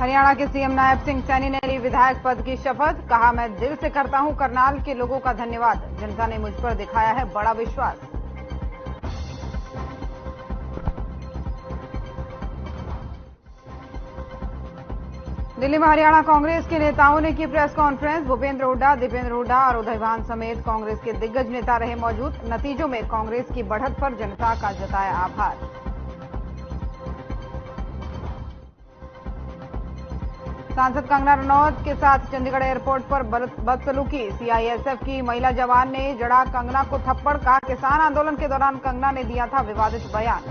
हरियाणा के सीएम नायब सिंह सैनी ने ली विधायक पद की शपथ। कहा, मैं दिल से करता हूं करनाल के लोगों का धन्यवाद। जनता ने मुझ पर दिखाया है बड़ा विश्वास। दिल्ली में हरियाणा कांग्रेस के नेताओं ने की प्रेस कॉन्फ्रेंस। भूपेंद्र हुड्डा, दीपेंद्र हुड्डा और उदय भान समेत कांग्रेस के दिग्गज नेता रहे मौजूद। नतीजों में कांग्रेस की बढ़त पर जनता का जताया आभार। सांसद कंगना रनौत के साथ चंडीगढ़ एयरपोर्ट पर बदसलूकी। सीआईएसएफ की महिला जवान ने जड़ा कंगना को थप्पड़। कहा, किसान आंदोलन के दौरान कंगना ने दिया था विवादित बयान।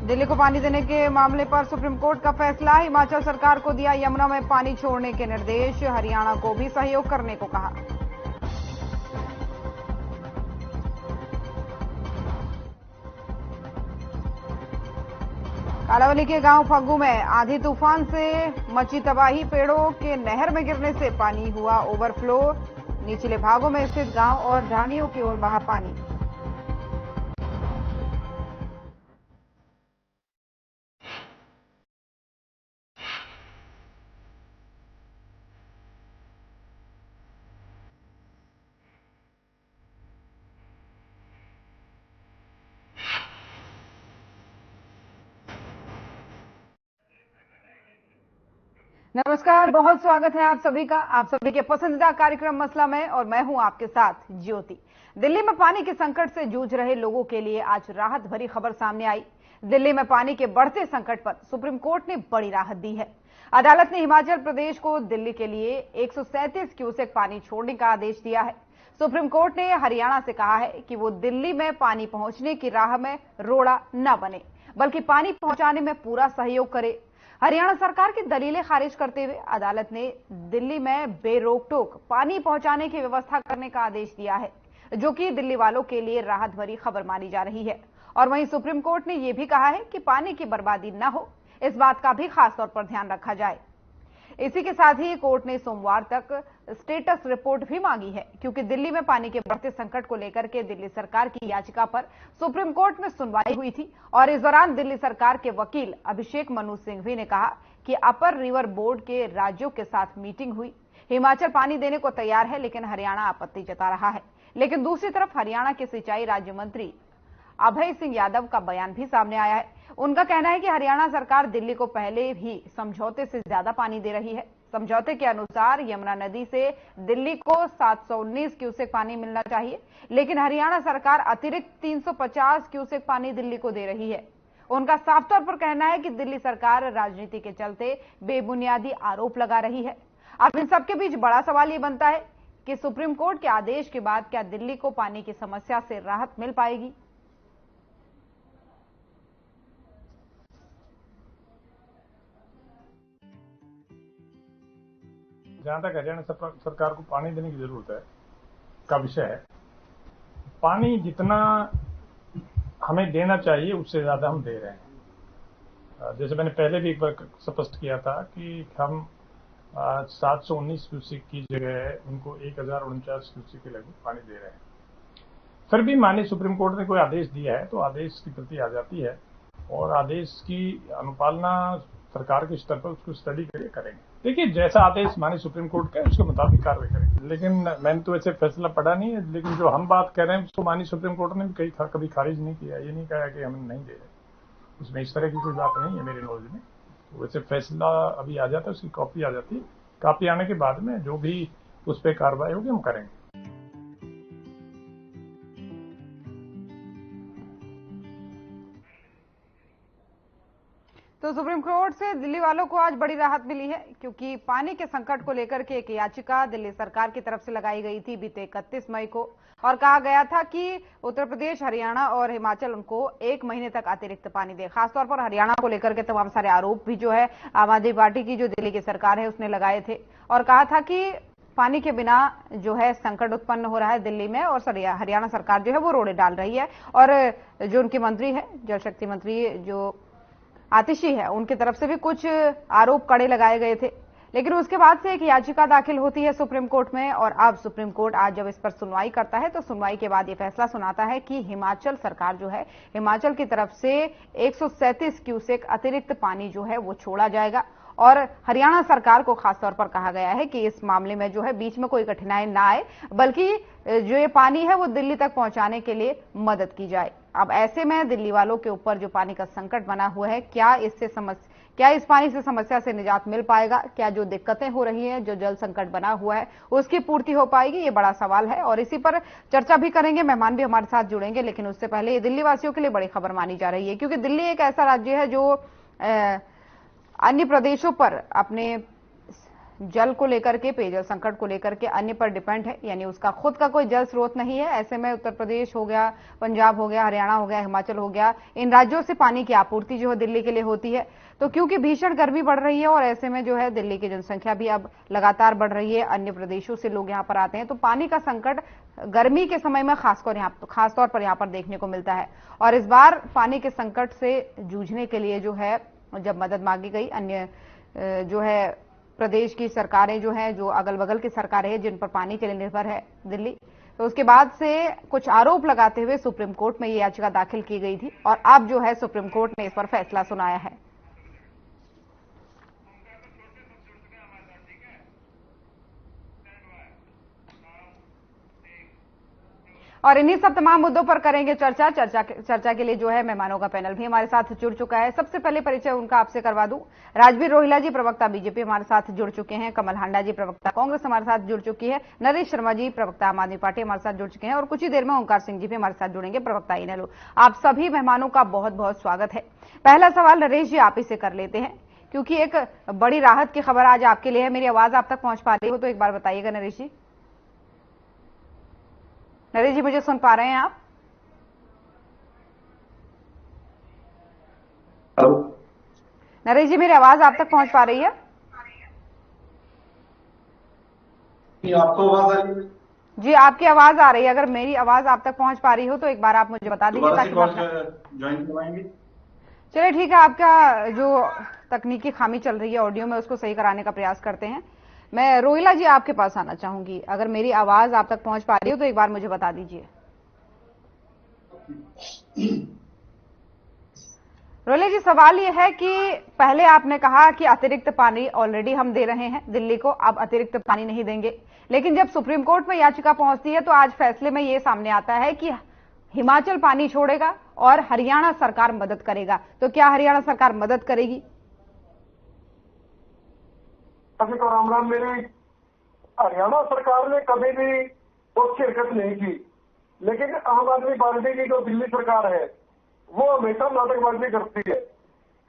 दिल्ली को पानी देने के मामले पर सुप्रीम कोर्ट का फैसला। हिमाचल सरकार को दिया यमुना में पानी छोड़ने के निर्देश। हरियाणा को भी सहयोग करने को कहा। कालावली के गांव फग्गू में आंधी तूफान से मची तबाही। पेड़ों के नहर में गिरने से पानी हुआ ओवरफ्लो। निचले भागों में स्थित गांव और ढानियों की ओर बहा पानी। नमस्कार, बहुत स्वागत है आप सभी का। आप सभी के पसंदीदा कार्यक्रम मसला में, और मैं हूं आपके साथ ज्योति। दिल्ली में पानी के संकट से जूझ रहे लोगों के लिए आज राहत भरी खबर सामने आई। दिल्ली में पानी के बढ़ते संकट पर सुप्रीम कोर्ट ने बड़ी राहत दी है। अदालत ने हिमाचल प्रदेश को दिल्ली के लिए 137 क्यूसेक पानी छोड़ने का आदेश दिया है। सुप्रीम कोर्ट ने हरियाणा से कहा है कि वो दिल्ली में पानी पहुंचने की राह में रोड़ा न बने, बल्कि पानी पहुंचाने में पूरा सहयोग करे। हरियाणा सरकार की दलीलें खारिज करते हुए अदालत ने दिल्ली में बेरोक-टोक पानी पहुंचाने की व्यवस्था करने का आदेश दिया है, जो कि दिल्ली वालों के लिए राहत भरी खबर मानी जा रही है। और वहीं सुप्रीम कोर्ट ने यह भी कहा है कि पानी की बर्बादी न हो, इस बात का भी खास तौर पर ध्यान रखा जाए। इसी के साथ ही कोर्ट ने सोमवार तक स्टेटस रिपोर्ट भी मांगी है, क्योंकि दिल्ली में पानी के बढ़ते संकट को लेकर के दिल्ली सरकार की याचिका पर सुप्रीम कोर्ट में सुनवाई हुई थी। और इस दौरान दिल्ली सरकार के वकील अभिषेक मनु सिंघवी ने कहा कि अपर रिवर बोर्ड के राज्यों के साथ मीटिंग हुई। हिमाचल पानी देने को तैयार है, लेकिन हरियाणा आपत्ति जता रहा है। लेकिन दूसरी तरफ हरियाणा के सिंचाई राज्य मंत्री अभय सिंह यादव का बयान भी सामने आया है। उनका कहना है कि हरियाणा सरकार दिल्ली को पहले ही समझौते से ज्यादा पानी दे रही है। समझौते के अनुसार यमुना नदी से दिल्ली को 719 क्यूसेक पानी मिलना चाहिए, लेकिन हरियाणा सरकार अतिरिक्त 350 क्यूसेक पानी दिल्ली को दे रही है। उनका साफ तौर पर कहना है कि दिल्ली सरकार राजनीति के चलते बेबुनियादी आरोप लगा रही है। अब इन सबके बीच बड़ा सवाल ये बनता है कि सुप्रीम कोर्ट के आदेश के बाद क्या दिल्ली को पानी की समस्या से राहत मिल पाएगी। जहां तक हरियाणा सरकार को पानी देने की जरूरत है का विषय है, पानी जितना हमें देना चाहिए उससे ज्यादा हम दे रहे हैं। जैसे मैंने पहले भी एक बार स्पष्ट किया था कि हम 719 क्यूसेक की जगह उनको 1049 क्यूसेक के लगभग पानी दे रहे हैं। फिर भी माननीय सुप्रीम कोर्ट ने कोई आदेश दिया है तो आदेश की प्रति आ जाती है, और आदेश की अनुपालना सरकार के स्तर पर उसको स्टडी करके करेंगे। देखिए, जैसा आदेश माननीय सुप्रीम कोर्ट का है उसके मुताबिक कार्रवाई करेंगे। लेकिन मैंने तो ऐसे फैसला पढ़ा नहीं है, लेकिन जो हम बात कर रहे हैं उसको माननीय सुप्रीम कोर्ट ने भी कभी खारिज नहीं किया। ये नहीं कहा कि हम नहीं दे रहे, उसमें इस तरह की कोई बात नहीं है मेरे नॉलेज में। वैसे फैसला अभी आ जाता है, उसकी कॉपी आ जाती है। कॉपी आने के बाद में जो भी उस पर कार्रवाई होगी हम करेंगे। तो सुप्रीम कोर्ट से दिल्ली वालों को आज बड़ी राहत मिली है, क्योंकि पानी के संकट को लेकर के एक याचिका दिल्ली सरकार की तरफ से लगाई गई थी बीते 31 मई को, और कहा गया था कि उत्तर प्रदेश, हरियाणा और हिमाचल उनको 1 महीने तक अतिरिक्त पानी दे। खासतौर पर हरियाणा को लेकर के तमाम सारे आरोप भी जो है आम आदमी पार्टी की जो दिल्ली की सरकार है उसने लगाए थे, और कहा था कि पानी के बिना जो है संकट उत्पन्न हो रहा है दिल्ली में, और हरियाणा सरकार जो है वो रोड़े डाल रही है। और जो उनकी मंत्री है, जल शक्ति मंत्री जो आतिशी है, उनकी तरफ से भी कुछ आरोप कड़े लगाए गए थे। लेकिन उसके बाद से एक याचिका दाखिल होती है सुप्रीम कोर्ट में और अब सुप्रीम कोर्ट आज जब इस पर सुनवाई करता है तो सुनवाई के बाद ये फैसला सुनाता है कि हिमाचल सरकार जो है, हिमाचल की तरफ से 137 क्यूसेक अतिरिक्त पानी जो है वो छोड़ा जाएगा और हरियाणा सरकार को खासतौर पर कहा गया है कि इस मामले में जो है बीच में कोई कठिनाई ना आए, बल्कि जो ये पानी है वो दिल्ली तक पहुंचाने के लिए मदद की जाए। अब ऐसे में दिल्ली वालों के ऊपर जो पानी का संकट बना हुआ है, क्या इस पानी से समस्या से निजात मिल पाएगा? क्या जो दिक्कतें हो रही हैं, जो जल संकट बना हुआ है, उसकी पूर्ति हो पाएगी? ये बड़ा सवाल है और इसी पर चर्चा भी करेंगे। मेहमान भी हमारे साथ जुड़ेंगे, लेकिन उससे पहले ये दिल्ली वासियों के लिए बड़ी खबर मानी जा रही है, क्योंकि दिल्ली एक ऐसा राज्य है जो अन्य प्रदेशों पर अपने जल को लेकर के, पेयजल संकट को लेकर के अन्य पर डिपेंड है, यानी उसका खुद का कोई जल स्रोत नहीं है। ऐसे में उत्तर प्रदेश हो गया, पंजाब हो गया, हरियाणा हो गया, हिमाचल हो गया, इन राज्यों से पानी की आपूर्ति जो है दिल्ली के लिए होती है। तो क्योंकि भीषण गर्मी बढ़ रही है और ऐसे में जो है दिल्ली की जनसंख्या भी अब लगातार बढ़ रही है, अन्य प्रदेशों से लोग यहाँ पर आते हैं, तो पानी का संकट गर्मी के समय में खासतौर पर यहाँ पर देखने को मिलता है। और इस बार पानी के संकट से जूझने के लिए जो है जब मदद मांगी गई, अन्य जो है प्रदेश की सरकारें जो हैं, जो अगल बगल की सरकारें हैं जिन पर पानी के लिए निर्भर है दिल्ली, तो उसके बाद से कुछ आरोप लगाते हुए सुप्रीम कोर्ट में ये याचिका दाखिल की गई थी और अब जो है सुप्रीम कोर्ट ने इस पर फैसला सुनाया है। और इन्हीं सब तमाम मुद्दों पर करेंगे चर्चा के लिए जो है मेहमानों का पैनल भी हमारे साथ जुड़ चुका है। सबसे पहले परिचय उनका आपसे करवा दूं। राजवीर रोहिला जी, प्रवक्ता बीजेपी, हमारे साथ जुड़ चुके हैं। कमल हांडा जी, प्रवक्ता कांग्रेस, हमारे साथ जुड़ चुकी है। नरेश शर्मा जी, प्रवक्ता आम आदमी पार्टी, हमारे साथ जुड़ चुके हैं और कुछ ही देर में ओंकार सिंह जी भी हमारे साथ जुड़ेंगे, प्रवक्ता इनेलो। आप सभी मेहमानों का बहुत बहुत स्वागत है। पहला सवाल नरेश जी आप ही से कर लेते हैं, क्योंकि एक बड़ी राहत की खबर आज आपके लिए है। मेरी आवाज आप तक पहुंच पा रही हो तो एक बार बताइएगा नरेश जी। नरेश जी, मुझे सुन पा रहे हैं आप? हेलो नरेश जी, मेरी आवाज आप तक पहुंच पा रही है? आपको आवाज आ रही है? जी, आपकी आवाज आ रही है। अगर मेरी आवाज आप तक पहुंच पा रही हो तो एक बार आप मुझे बता दीजिए ताकि ज्वाइन करवाएंगे। चलिए ठीक है, आपका जो तकनीकी खामी चल रही है ऑडियो में उसको सही कराने का प्रयास करते हैं। मैं रोहिला जी आपके पास आना चाहूंगी। अगर मेरी आवाज आप तक पहुंच पा रही हो तो एक बार मुझे बता दीजिए। रोहिला जी, सवाल यह है कि पहले आपने कहा कि अतिरिक्त पानी ऑलरेडी हम दे रहे हैं दिल्ली को, अब अतिरिक्त पानी नहीं देंगे, लेकिन जब सुप्रीम कोर्ट में याचिका पहुंचती है तो आज फैसले में यह सामने आता है कि हिमाचल पानी छोड़ेगा और हरियाणा सरकार मदद करेगा। तो क्या हरियाणा सरकार मदद करेगी? तो राम मेरी हरियाणा सरकार ने कभी भी उसकी हरकत नहीं की, लेकिन आम आदमी पार्टी की जो दिल्ली सरकार है वो हमेशा नाटकबाजी करती है।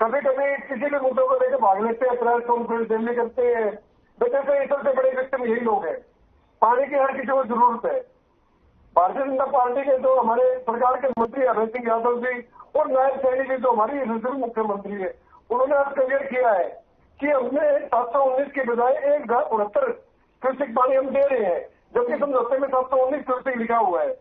कभी कभी किसी भी मुद्दों को लेकर भाग लेते हैं, प्रेस कॉन्फ्रेंस दिल्ली करते हैं। वैसे सबसे बड़े विक्टिम यही लोग हैं। पानी की हर किसी को जरूरत है। भारतीय जनता पार्टी के जो हमारे सरकार के मंत्री अभय सिंह यादव जी और नायब सैनी जी जो हमारी मुख्यमंत्री है, उन्होंने आज क्लियर किया है कि हमने 719 के बजाय 1069 क्यूसेक पानी हम दे रहे हैं, जबकि समझौते में 719 क्यूसेक लिखा हुआ है।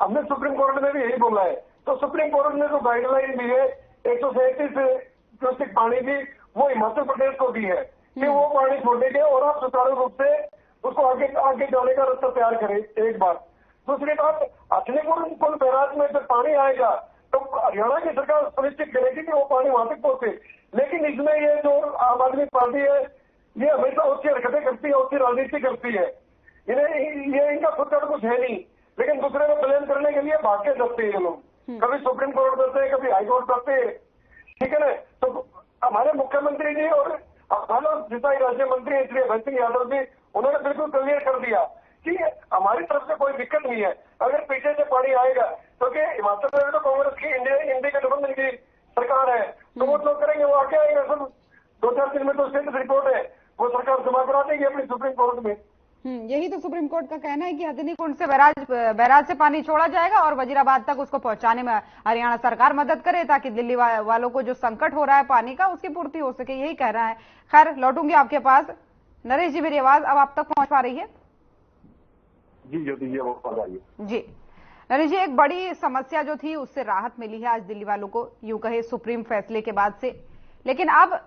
हमने सुप्रीम कोर्ट में भी यही बोला है। तो सुप्रीम कोर्ट ने जो गाइडलाइन दी है 137 क्यूसेक पानी की, वो हिमाचल प्रदेश को दी है कि वो पानी छोड़ेंगे और आप सुचारू रूप से उसको आगे जाने का रास्ता तैयार करें। एक बात। दूसरी बात, हथनीकुंड बैराज में जब पानी आएगा तो हरियाणा की सरकार सुनिश्चित करेगी कि वो पानी वहां तक पहुंचे। लेकिन इसमें ये जो आम आदमी पार्टी है ये हमेशा उसकी हरकतें करती है, उसकी राजनीति करती है। ये इनका खुद का कुछ है नहीं, लेकिन दूसरे को ब्लेम करने के लिए भाग के जाते हैं ये लोग। कभी सुप्रीम कोर्ट जाते हैं, कभी हाई कोर्ट जाते हैं, ठीक है ना। तो हमारे मुख्यमंत्री जी और हमारे सिंचाई राज्य मंत्री श्री अभय सिंह यादव जी, उन्होंने बिल्कुल क्लियर कर दिया कि हमारी तरफ से कोई दिक्कत नहीं है। अगर पीछे से पानी आएगा तो हिमाचल प्रदेश तो कांग्रेस की इंडी गठबंधन की सरकार है, तो वो लोग करेंगे, वो आगे आएगा। सब 2-4 दिन में तो स्टेटस रिपोर्ट है, वो सरकार जमा करा देगी अपनी सुप्रीम कोर्ट में। यही तो सुप्रीम कोर्ट का कहना है कि हथनीकुंड से बैराज से पानी छोड़ा जाएगा और वजीराबाद तक उसको पहुंचाने में हरियाणा सरकार मदद करे, ताकि दिल्ली वालों को जो संकट हो रहा है पानी का उसकी पूर्ति हो सके। यही कह रहा है। खैर, लौटूंगी आपके पास। नरेश जी, मेरी आवाज अब आप तक पहुंच पा रही है? जी ज्योति जी, आवाज आ रही है जी। नरेश जी, एक बड़ी समस्या जो थी उससे राहत मिली है आज दिल्ली वालों को, यूं कहे सुप्रीम फैसले के बाद से। लेकिन अब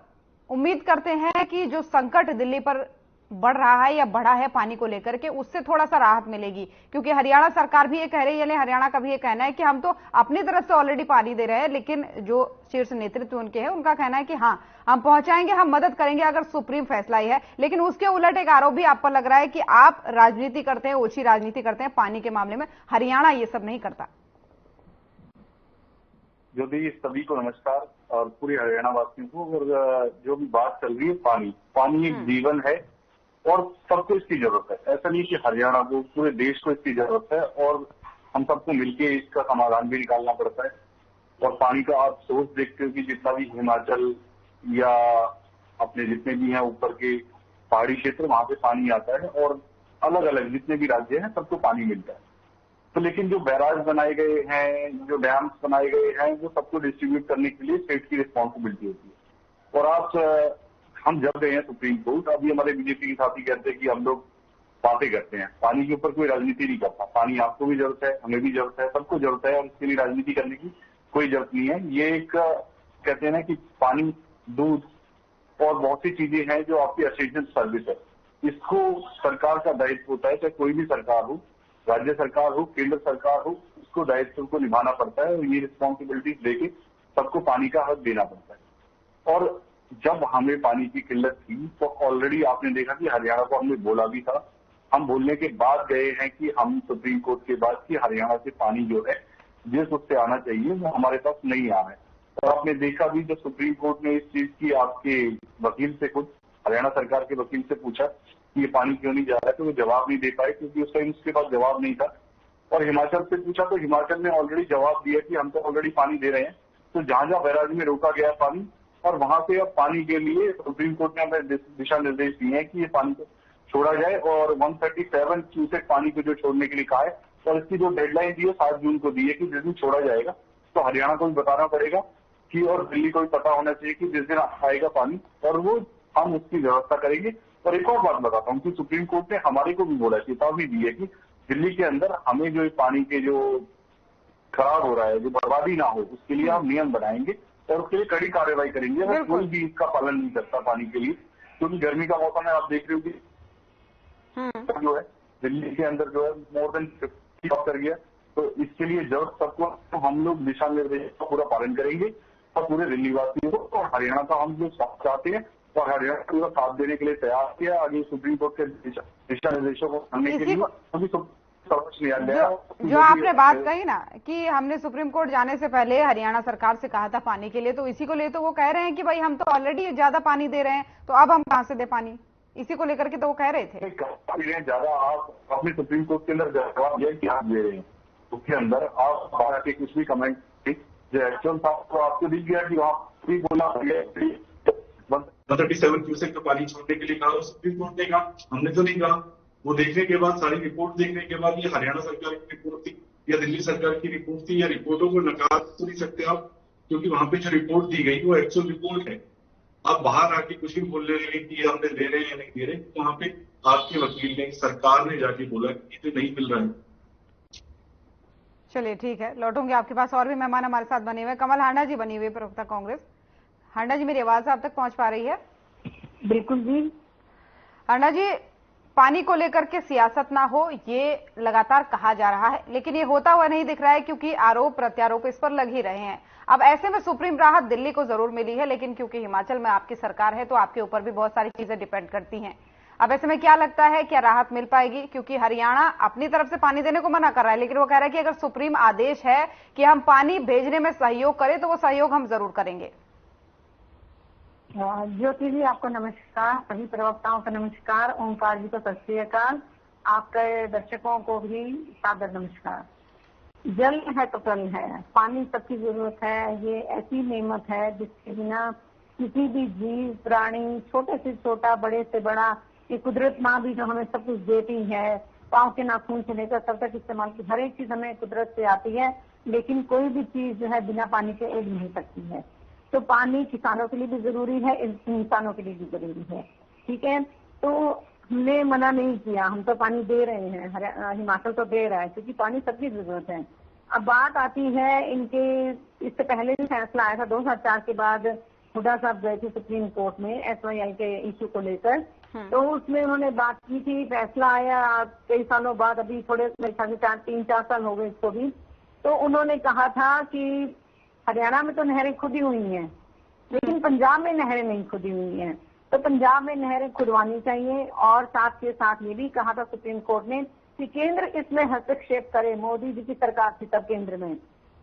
उम्मीद करते हैं कि जो संकट दिल्ली पर बढ़ रहा है या बढ़ा है पानी को लेकर के, उससे थोड़ा सा राहत मिलेगी, क्योंकि हरियाणा सरकार भी ये कह रही है, हरियाणा का भी ये कहना है कि हम तो अपनी तरफ से ऑलरेडी पानी दे रहे हैं, लेकिन जो शीर्ष नेतृत्व उनके है उनका कहना है कि हाँ हम पहुंचाएंगे, हम मदद करेंगे अगर सुप्रीम फैसला ही है। लेकिन उसके उलट एक आरोप भी आप पर लग रहा है कि आप राजनीति करते हैं, ओछी राजनीति करते हैं पानी के मामले में, हरियाणा ये सब नहीं करता। ज्योति, सभी को नमस्कार और पूरे हरियाणा वासियों को। और जो भी बात चल रही है, पानी एक जीवन है और सबको इसकी जरूरत है। ऐसा नहीं कि हरियाणा को, पूरे देश को इसकी जरूरत है और हम सबको मिलके इसका समाधान भी निकालना पड़ता है। और पानी का आप सोच देखते हो कि जितना भी हिमाचल या अपने जितने भी हैं ऊपर के पहाड़ी क्षेत्र, वहां से पानी आता है और अलग अलग जितने भी राज्य हैं सबको पानी मिलता है। तो लेकिन जो बैराज बनाए गए हैं, जो डैम्स बनाए गए हैं, वो सबको डिस्ट्रीब्यूट करने के लिए स्टेट की रिस्पॉन्सिबिलिटी होती है। और आज हम जब गए हैं सुप्रीम कोर्ट, अभी हमारे बीजेपी के साथी कहते हैं कि हम लोग बातें करते हैं, पानी के ऊपर कोई राजनीति नहीं करता। पानी आपको भी जरूरत है, हमें भी जरूरत है, सबको जरूरत है और इसके लिए राजनीति करने की कोई जरूरत नहीं है। ये एक कहते हैं ना कि पानी, दूध और बहुत सी चीजें हैं जो आपकी एसेंशियल सर्विस है। इसको सरकार का दायित्व होता है, चाहे कोई भी सरकार हो, राज्य सरकार हो, केंद्र सरकार हो, उसको दायित्व को निभाना पड़ता है और ये रिस्पॉन्सिबिलिटीज लेके सबको पानी का हक देना पड़ता है। और जब हमें पानी की किल्लत थी तो ऑलरेडी आपने देखा कि हरियाणा को हमने बोला भी था। हम बोलने के बाद गए हैं कि हम सुप्रीम कोर्ट के बाद कि हरियाणा से पानी जो है जिस उससे आना चाहिए वो हमारे पास नहीं आ रहा है। और आपने देखा भी जब सुप्रीम कोर्ट ने इस चीज की आपके वकील से, खुद हरियाणा सरकार के वकील से पूछा कि ये पानी क्यों नहीं जा रहा है, तो वो जवाब नहीं दे पाए क्योंकि उस टाइम उसके पास जवाब नहीं था। और हिमाचल से पूछा तो हिमाचल ने ऑलरेडी जवाब दिया कि हम तो ऑलरेडी पानी दे रहे हैं। तो जहां जहां बैराज में रोका गया पानी और वहां से अब पानी के लिए सुप्रीम कोर्ट ने हमें दिशा निर्देश दिए हैं कि ये पानी को छोड़ा जाए और 137 क्यूसेक पानी को जो छोड़ने के लिए कहा है। और इसकी जो डेडलाइन दी है 7 जून को दी है कि जिस दिन छोड़ा जाएगा, तो हरियाणा को भी बताना पड़ेगा कि, और दिल्ली को भी पता होना चाहिए कि जिस दिन आएगा पानी और वो हम उसकी व्यवस्था करेंगे। और एक और बात बताता हूँ कि सुप्रीम कोर्ट ने हमारे को भी बोला, चेतावनी दी है कि दिल्ली के अंदर हमें जो पानी के जो खराब हो रहा है, जो बर्बादी ना हो, उसके लिए हम नियम बनाएंगे और उसके लिए कड़ी कार्रवाई करेंगे अगर कोई भी इसका पालन नहीं करता पानी के लिए। क्योंकि गर्मी का मौसम है, आप देख रहे हो कि जो है दिल्ली के अंदर जो है मोर देन 50 कर गया। तो इसके लिए जब सबको तो हम लोग दिशा निर्देश का पूरा पालन करेंगे और पूरे दिल्ली वासियों को और हरियाणा का हम लोग साथ चाहते हैं और हरियाणा पूरा साथ देने के लिए तैयार किया आगे सुप्रीम कोर्ट के दिशा निर्देशों को मानने के लिए। जो आपने बात कही ना कि हमने सुप्रीम कोर्ट जाने से पहले हरियाणा सरकार से कहा था पानी के लिए, तो इसी को ले तो वो कह रहे हैं कि भाई हम तो ऑलरेडी ज्यादा पानी दे रहे हैं, तो अब हम कहां से दे पानी, इसी को लेकर के तो वो कह रहे थे। ज्यादा आप अपने सुप्रीम कोर्ट के अंदर जवाब दिया कि आप दे रहे हैं, उसके अंदर आप बाहर के कुछ भी कमेंट जो एक्चुअल था तो आपको दिख गया कि वहां भी बोला 137 क्यूसेक का पानी छोड़ने के लिए कहा, सुप्रीम कोर्ट ने कहा, हमने तो नहीं कहा। वो देखने के बाद, सारी रिपोर्ट देखने के बाद, ये हरियाणा सरकार की रिपोर्ट थी या दिल्ली सरकार की रिपोर्ट थी, या रिपोर्टों को नकार तो नहीं सकते आप, क्योंकि वहां पे जो रिपोर्ट दी गई वो एक्चुअल रिपोर्ट है। आप बाहर आके कुछ भी बोलने लगे कि हमने दे रहे हैं या नहीं दे रहे, तो वहां पे आपके वकील ने, सरकार ने जाके बोला कि ये नहीं मिल रहा है। चलिए ठीक है, लौटूंगे आपके पास। और भी मेहमान हमारे साथ बने हुए, कमल हांडा जी बनी हुई प्रवक्ता कांग्रेस। हांडा जी, मेरी आवाज आप तक पहुंच पा रही है? बिल्कुल जी। हांडा जी, पानी को लेकर के सियासत ना हो ये लगातार कहा जा रहा है, लेकिन ये होता हुआ नहीं दिख रहा है क्योंकि आरोप प्रत्यारोप इस पर लग ही रहे हैं। अब ऐसे में सुप्रीम राहत दिल्ली को जरूर मिली है, लेकिन क्योंकि हिमाचल में आपकी सरकार है तो आपके ऊपर भी बहुत सारी चीजें डिपेंड करती हैं। अब ऐसे में क्या लगता है, क्या राहत मिल पाएगी? क्योंकि हरियाणा अपनी तरफ से पानी देने को मना कर रहा है, लेकिन वो कह रहा है कि अगर सुप्रीम आदेश है कि हम पानी भेजने में सहयोग करें तो वो सहयोग हम जरूर करेंगे। ज्योति जी, आपको नमस्कार, सभी प्रवक्ताओं का नमस्कार, ओमकार जी को सत श्री अकाल, आपके दर्शकों को भी सादर नमस्कार। जल है तो कल है, पानी सबकी जरूरत है। ये ऐसी नेमत है जिसके बिना किसी भी जीव प्राणी, छोटे से छोटा, बड़े से बड़ा, ये कुदरत माँ भी जो हमें सब कुछ देती है, पाँव के नाखून से लेकर तब तक इस्तेमाल की हर एक चीज हमें कुदरत से आती है, लेकिन कोई भी चीज जो है बिना पानी के उग नहीं सकती है। तो पानी किसानों के लिए भी जरूरी है, इंसानों के लिए भी जरूरी है। ठीक है, तो हमने मना नहीं किया, हम तो पानी दे रहे हैं, हिमाचल तो दे रहा है क्योंकि पानी सबकी जरूरत है। अब बात आती है इनके, इससे पहले भी फैसला आया था 2004 के बाद हुड्डा साहब गए थे सुप्रीम कोर्ट में SYL के इश्यू को लेकर, तो उसमें उन्होंने बात की थी, फैसला आया कई सालों बाद, अभी थोड़े 3-4 साल हो गए इसको भी। तो उन्होंने कहा था कि हरियाणा में तो नहरें खुदी हुई हैं, लेकिन पंजाब में नहरें नहीं खुदी हुई हैं, तो पंजाब में नहरें खुदवानी चाहिए। और साथ के साथ ये भी कहा था सुप्रीम कोर्ट ने कि केंद्र इसमें हस्तक्षेप करे। मोदी जी की सरकार थी तब केंद्र में,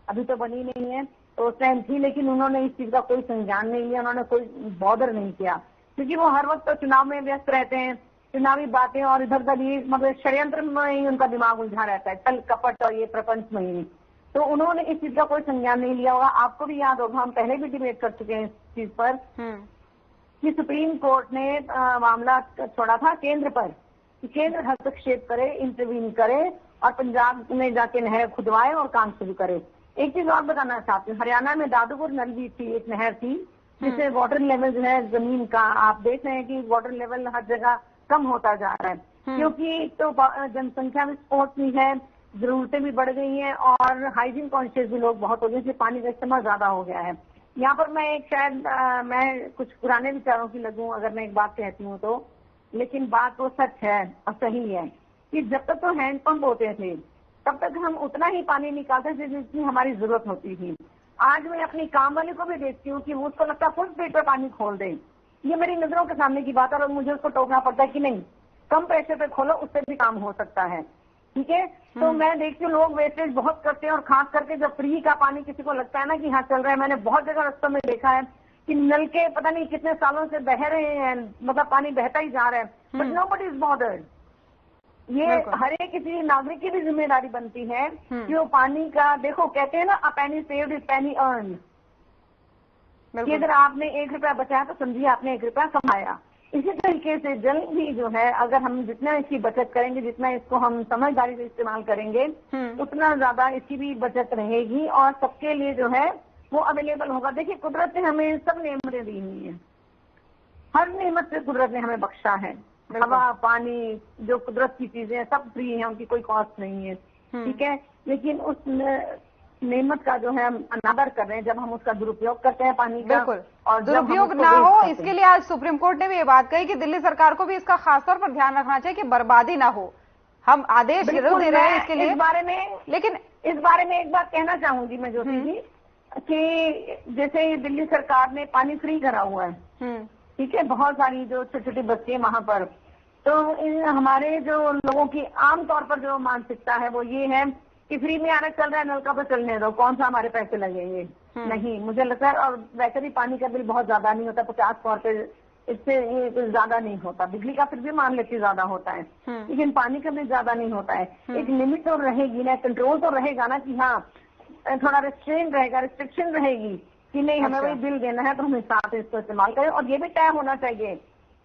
अभी तो बनी नहीं है, तो उस टाइम थी, लेकिन उन्होंने इस चीज का कोई संज्ञान नहीं लिया, उन्होंने कोई बॉदर नहीं किया, क्योंकि वो हर वक्त तो चुनाव में व्यस्त रहते हैं, चुनावी बातें और इधर उधर ये मतलब षड्यंत्र में ही उनका दिमाग उलझा रहता है, छल कपट और ये प्रपंच में ही। तो उन्होंने इस चीज का कोई संज्ञान नहीं लिया होगा। आपको भी याद होगा, हम पहले भी डिबेट कर चुके हैं इस चीज पर कि सुप्रीम कोर्ट ने मामला छोड़ा था केंद्र पर कि केंद्र हस्तक्षेप करे, इंटरवीन करे और पंजाब में जाके नहर खुदवाए और काम शुरू करे। एक चीज और बताना चाहती हूँ, हरियाणा में दादूपुर नलवी थी, एक नहर थी जिससे वाटर लेवल जो है जमीन का, आप देख रहे हैं कि वाटर लेवल हर जगह कम होता जा रहा है, क्योंकि तो जनसंख्या में स्पोर्ट भी है, जरूरतें भी बढ़ गई हैं और हाइजीन कॉन्शियस भी लोग बहुत हो गए, इसलिए पानी का इस्तेमाल ज्यादा हो गया है। यहाँ पर मैं एक शायद मैं कुछ पुराने विचारों की लगूं अगर मैं एक बात कहती हूँ तो, लेकिन बात वो सच है और सही है कि जब तक तो हैंडपंप होते थे तब तक हम उतना ही पानी निकालते थे जितनी हमारी जरूरत होती थी। आज मैं अपनी काम वाले को भी देखती हूँ कि वो उसको लगता है फुल स्पीड पर पानी खोल दे, ये मेरी नजरों के सामने की बात है और मुझे उसको टोकना पड़ता है कि नहीं, कम प्रेशर पे खोलो, उससे भी काम हो सकता है। ठीक है, तो मैं देखती हूँ लोग वेस्टेज बहुत करते हैं और खास करके जब फ्री का पानी किसी को लगता है ना कि हाँ चल रहा है, मैंने बहुत जगह रास्तों में देखा है कि नल के पता नहीं कितने सालों से बह रहे हैं, मतलब पानी बहता ही जा रहा है, बट नोबडी इज बॉदर्ड। ये हर एक किसी नागरिक की भी जिम्मेदारी बनती है कि वो पानी का, देखो कहते हैं ना, अ penny saved is Penney earn, कि अगर आपने 1 रुपया बचाया तो समझिए आपने 1 रुपया कमाया। इसी तरीके से जल भी जो है, अगर हम जितना इसकी बचत करेंगे, जितना इसको हम समझदारी से इस्तेमाल करेंगे, उतना ज्यादा इसकी भी बचत रहेगी और सबके लिए जो है वो अवेलेबल होगा। देखिए, कुदरत ने हमें सब नेमतें दी हुई हैं, हर नेमत से कुदरत ने हमें बख्शा है। हवा, पानी, जो कुदरत की चीजें हैं सब फ्री हैं, उनकी कोई कॉस्ट नहीं है। ठीक है, लेकिन उस नेमत का जो है हम अनादर कर रहे हैं जब हम उसका दुरुपयोग करते हैं पानी का। बिल्कुल, और दुरुपयोग ना हो इसके लिए आज सुप्रीम कोर्ट ने भी ये बात कही कि दिल्ली सरकार को भी इसका खासतौर पर ध्यान रखना चाहिए कि बर्बादी ना हो। हम आदेश जरूर दे रहे हैं इसके लिए, इस बारे में, लेकिन इस बारे में एक बात कहना चाहूंगी मैं ज्योति जी कि जैसे दिल्ली सरकार ने पानी फ्री करा हुआ है, ठीक है, बहुत सारी जो छोटी छोटी बच्चे वहां पर, तो हमारे जो लोगों की आमतौर पर जो मानसिकता है वो ये है कि फ्री में आना चल रहा है, नलका पर चलने दो, कौन सा हमारे पैसे लगेंगे। नहीं, मुझे लगता है, और वैसे भी पानी का बिल बहुत ज्यादा नहीं होता, 50 रुपए, इससे ये कुछ ज्यादा नहीं होता। बिजली का फिर भी मान लेती ज्यादा होता है, लेकिन पानी का बिल ज्यादा नहीं होता है। एक लिमिट तो रहेगी ना, कंट्रोल तो रहेगा ना कि हाँ थोड़ा रेस्ट्रेन रहेगा, रिस्ट्रिक्शन रहेगी कि नहीं हमें वही बिल देना है तो हम हिसाब से इसको इस्तेमाल करें। और ये भी तय होना चाहिए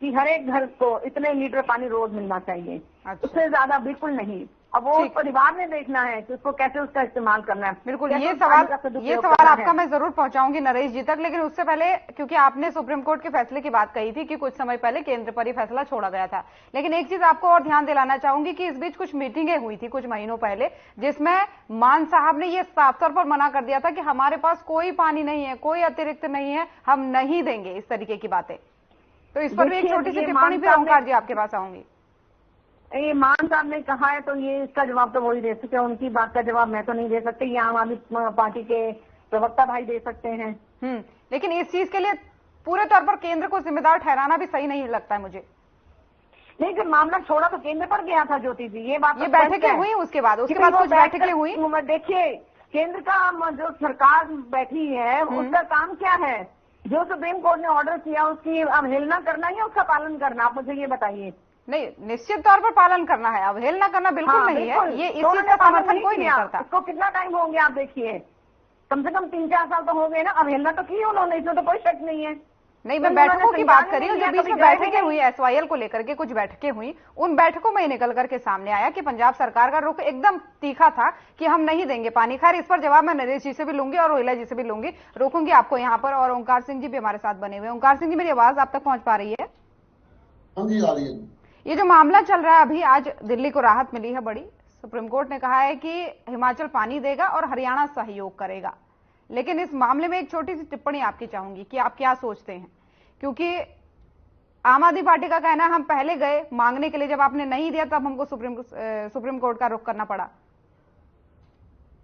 कि हर एक घर को इतने लीटर पानी रोज मिलना चाहिए, उससे ज्यादा बिल्कुल नहीं। अब वो परिवार ने देखना है कि उसको कैसे उसका इस्तेमाल करना है। बिल्कुल, ये सवाल आपका मैं जरूर पहुंचाऊंगी नरेश जी तक, लेकिन उससे पहले, क्योंकि आपने सुप्रीम कोर्ट के फैसले की बात कही थी कि कुछ समय पहले केंद्र पर ही फैसला छोड़ा गया था, लेकिन एक चीज आपको और ध्यान दिलाना चाहूंगी कि इस बीच कुछ मीटिंगें हुई थी कुछ महीनों पहले, जिसमें मान साहब ने ये साफ तौर पर मना कर दिया था कि हमारे पास कोई पानी नहीं है, कोई अतिरिक्त नहीं है, हम नहीं देंगे, इस तरीके की बातें। तो इस पर भी एक छोटी सी टिप्पणी भी ओंकार जी आपके पास आऊंगी। ये मान साहब ने कहा है तो ये इसका जवाब तो वही दे सकते हैं, उनकी बात का जवाब मैं तो नहीं दे सकती, ये आम आदमी पार्टी के प्रवक्ता भाई दे सकते हैं। लेकिन इस चीज के लिए पूरे तौर पर केंद्र को जिम्मेदार ठहराना भी सही नहीं लगता है मुझे। नहीं, जब मामला छोड़ा तो केंद्र पर गया था ज्योति जी, ये बात, ये बैठकें हुई उसके बाद कुछ बैठकें हुई। देखिए, केंद्र का जो सरकार बैठी है उसका काम क्या है? जो सुप्रीम कोर्ट ने ऑर्डर किया उसकी अवहेलना करना या उसका पालन करना, आप मुझे ये बताइए। नहीं, निश्चित तौर पर पालन करना है, अवहेलना करना बिल्कुल नहीं है। ये इस चीज का समर्थन कोई नहीं करता। इसको कितना टाइम हो गया आप देखिए, कम से कम 3-4 साल तो हो गए ना। अवहेलना तो की उन्होंने, इसमें तो कोई शक नहीं है। नहीं, मैं बैठकों की बात कर रही हूँ, जो बीच में बैठकें हुई SYL को लेकर के, कुछ बैठकें हुई, उन बैठकों में निकल करके सामने आया कि पंजाब सरकार का रुख एकदम तीखा था कि हम नहीं देंगे पानी। खैर, इस पर जवाब मैं नरेश जी से भी लूंगी और रोहिला जी से भी लूंगी, रोकूंगी आपको यहाँ पर। और ओंकार सिंह जी भी हमारे साथ बने हुए। ओंकार सिंह जी, मेरी आवाज आप तक पहुंच पा रही है? हाँ जी, आ रही है। ये जो मामला चल रहा है अभी, आज दिल्ली को राहत मिली है बड़ी। सुप्रीम कोर्ट ने कहा है कि हिमाचल पानी देगा और हरियाणा सहयोग करेगा, लेकिन इस मामले में एक छोटी सी टिप्पणी आपकी चाहूंगी कि आप क्या सोचते हैं, क्योंकि आम आदमी पार्टी का कहना है हम पहले गए मांगने के लिए, जब आपने नहीं दिया तब हमको सुप्रीम कोर्ट का रुख करना पड़ा।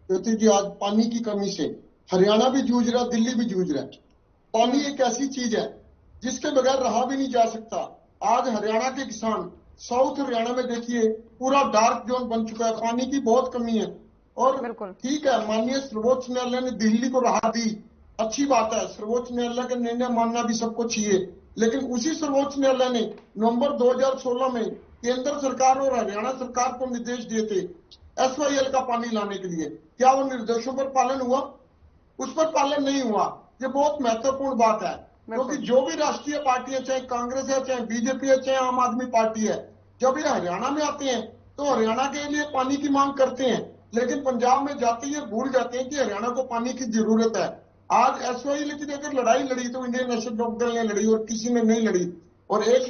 ज्योति जी, आज पानी की कमी से हरियाणा भी जूझ रहा, दिल्ली भी जूझ रहा है। पानी एक ऐसी चीज है जिसके बगैर रहा भी नहीं जा सकता। आज हरियाणा के किसान, साउथ हरियाणा में देखिए पूरा डार्क जोन बन चुका है, पानी की बहुत कमी है। और ठीक है, माननीय सर्वोच्च न्यायालय ने दिल्ली को राहत दी, अच्छी बात है, सर्वोच्च न्यायालय का निर्णय मानना भी सबको चाहिए। लेकिन उसी सर्वोच्च न्यायालय ने नवंबर 2016 में केंद्र सरकार और हरियाणा सरकार को निर्देश दिए थे SYL का पानी लाने के लिए। क्या वो निर्देशों पर पालन हुआ? उस पर पालन नहीं हुआ। ये बहुत महत्वपूर्ण बात है, क्योंकि जो भी राष्ट्रीय पार्टियां, चाहे कांग्रेस है, चाहे बीजेपी है, चाहे आम आदमी पार्टी है, जब ये हरियाणा में आते हैं तो हरियाणा के लिए पानी की मांग करते हैं, लेकिन पंजाब में जाते ही भूल जाते हैं कि हरियाणा को पानी की जरूरत है। आज SYL की अगर लड़ाई लड़ी तो इंडियन नेशनल लोकदल ने लड़ी और किसी ने नहीं लड़ी। और एक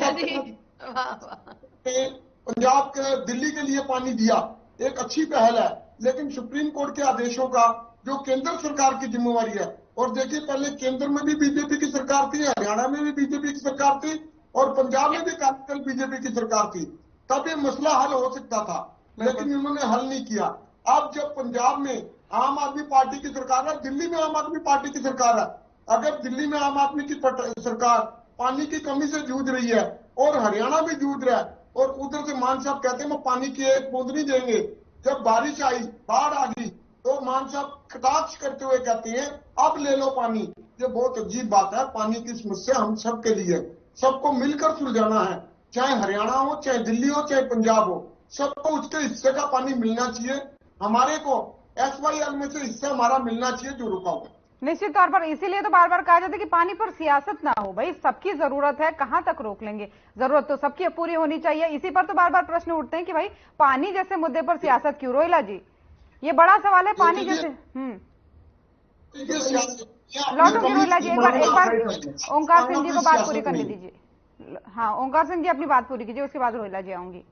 पंजाब के दिल्ली के लिए पानी दिया, एक अच्छी पहल है, लेकिन सुप्रीम कोर्ट के आदेशों का जो केंद्र सरकार की जिम्मेवारी है। और देखिए, पहले केंद्र में भी बीजेपी की सरकार थी, हरियाणा में भी बीजेपी की सरकार थी और पंजाब में भी कांग्रेस बीजेपी की सरकार थी, तब ये मसला हल हो सकता था, लेकिन इन्होंने हल नहीं किया। अब जब पंजाब में आम आदमी पार्टी की सरकार है, दिल्ली में आम आदमी पार्टी की सरकार है, अगर दिल्ली में आम आदमी की सरकार पानी की कमी से जूझ रही है और हरियाणा भी जूझ रहा है, और उधर से मान साहब कहते हैं वो पानी की एक बूंद नहीं देंगे, जब बारिश आई, बाढ़ आ गई, तो मान साहब कटाक्ष करते हुए कहते हैं अब ले लो पानी। ये बहुत अजीब बात है। पानी की समस्या हम सबके लिए, सबको मिलकर सुलझाना है, चाहे हरियाणा हो, चाहे दिल्ली हो, चाहे पंजाब हो, सबको उसके हिस्से का पानी मिलना चाहिए। हमारे को SYL में से हिस्सा हमारा मिलना चाहिए जो रुका हुआ। निश्चित तौर पर इसीलिए तो बार बार कहा जाता है कि पानी पर सियासत ना हो। भाई सबकी जरूरत है, कहां तक रोक लेंगे, जरूरत तो सबकी पूरी होनी चाहिए। इसी पर तो बार बार प्रश्न उठते हैं कि भाई पानी जैसे मुद्दे पर सियासत क्यों? रोहिला जी, ये बड़ा सवाल है। पानी जैसे लौटूंगी रोहिला जी, एक बार ओंकार सिंह जी को बात पूरी करने दीजिए। हाँ, ओंकार सिंह जी अपनी बात पूरी कीजिए, उसके बाद रोहिला जी आऊंगी।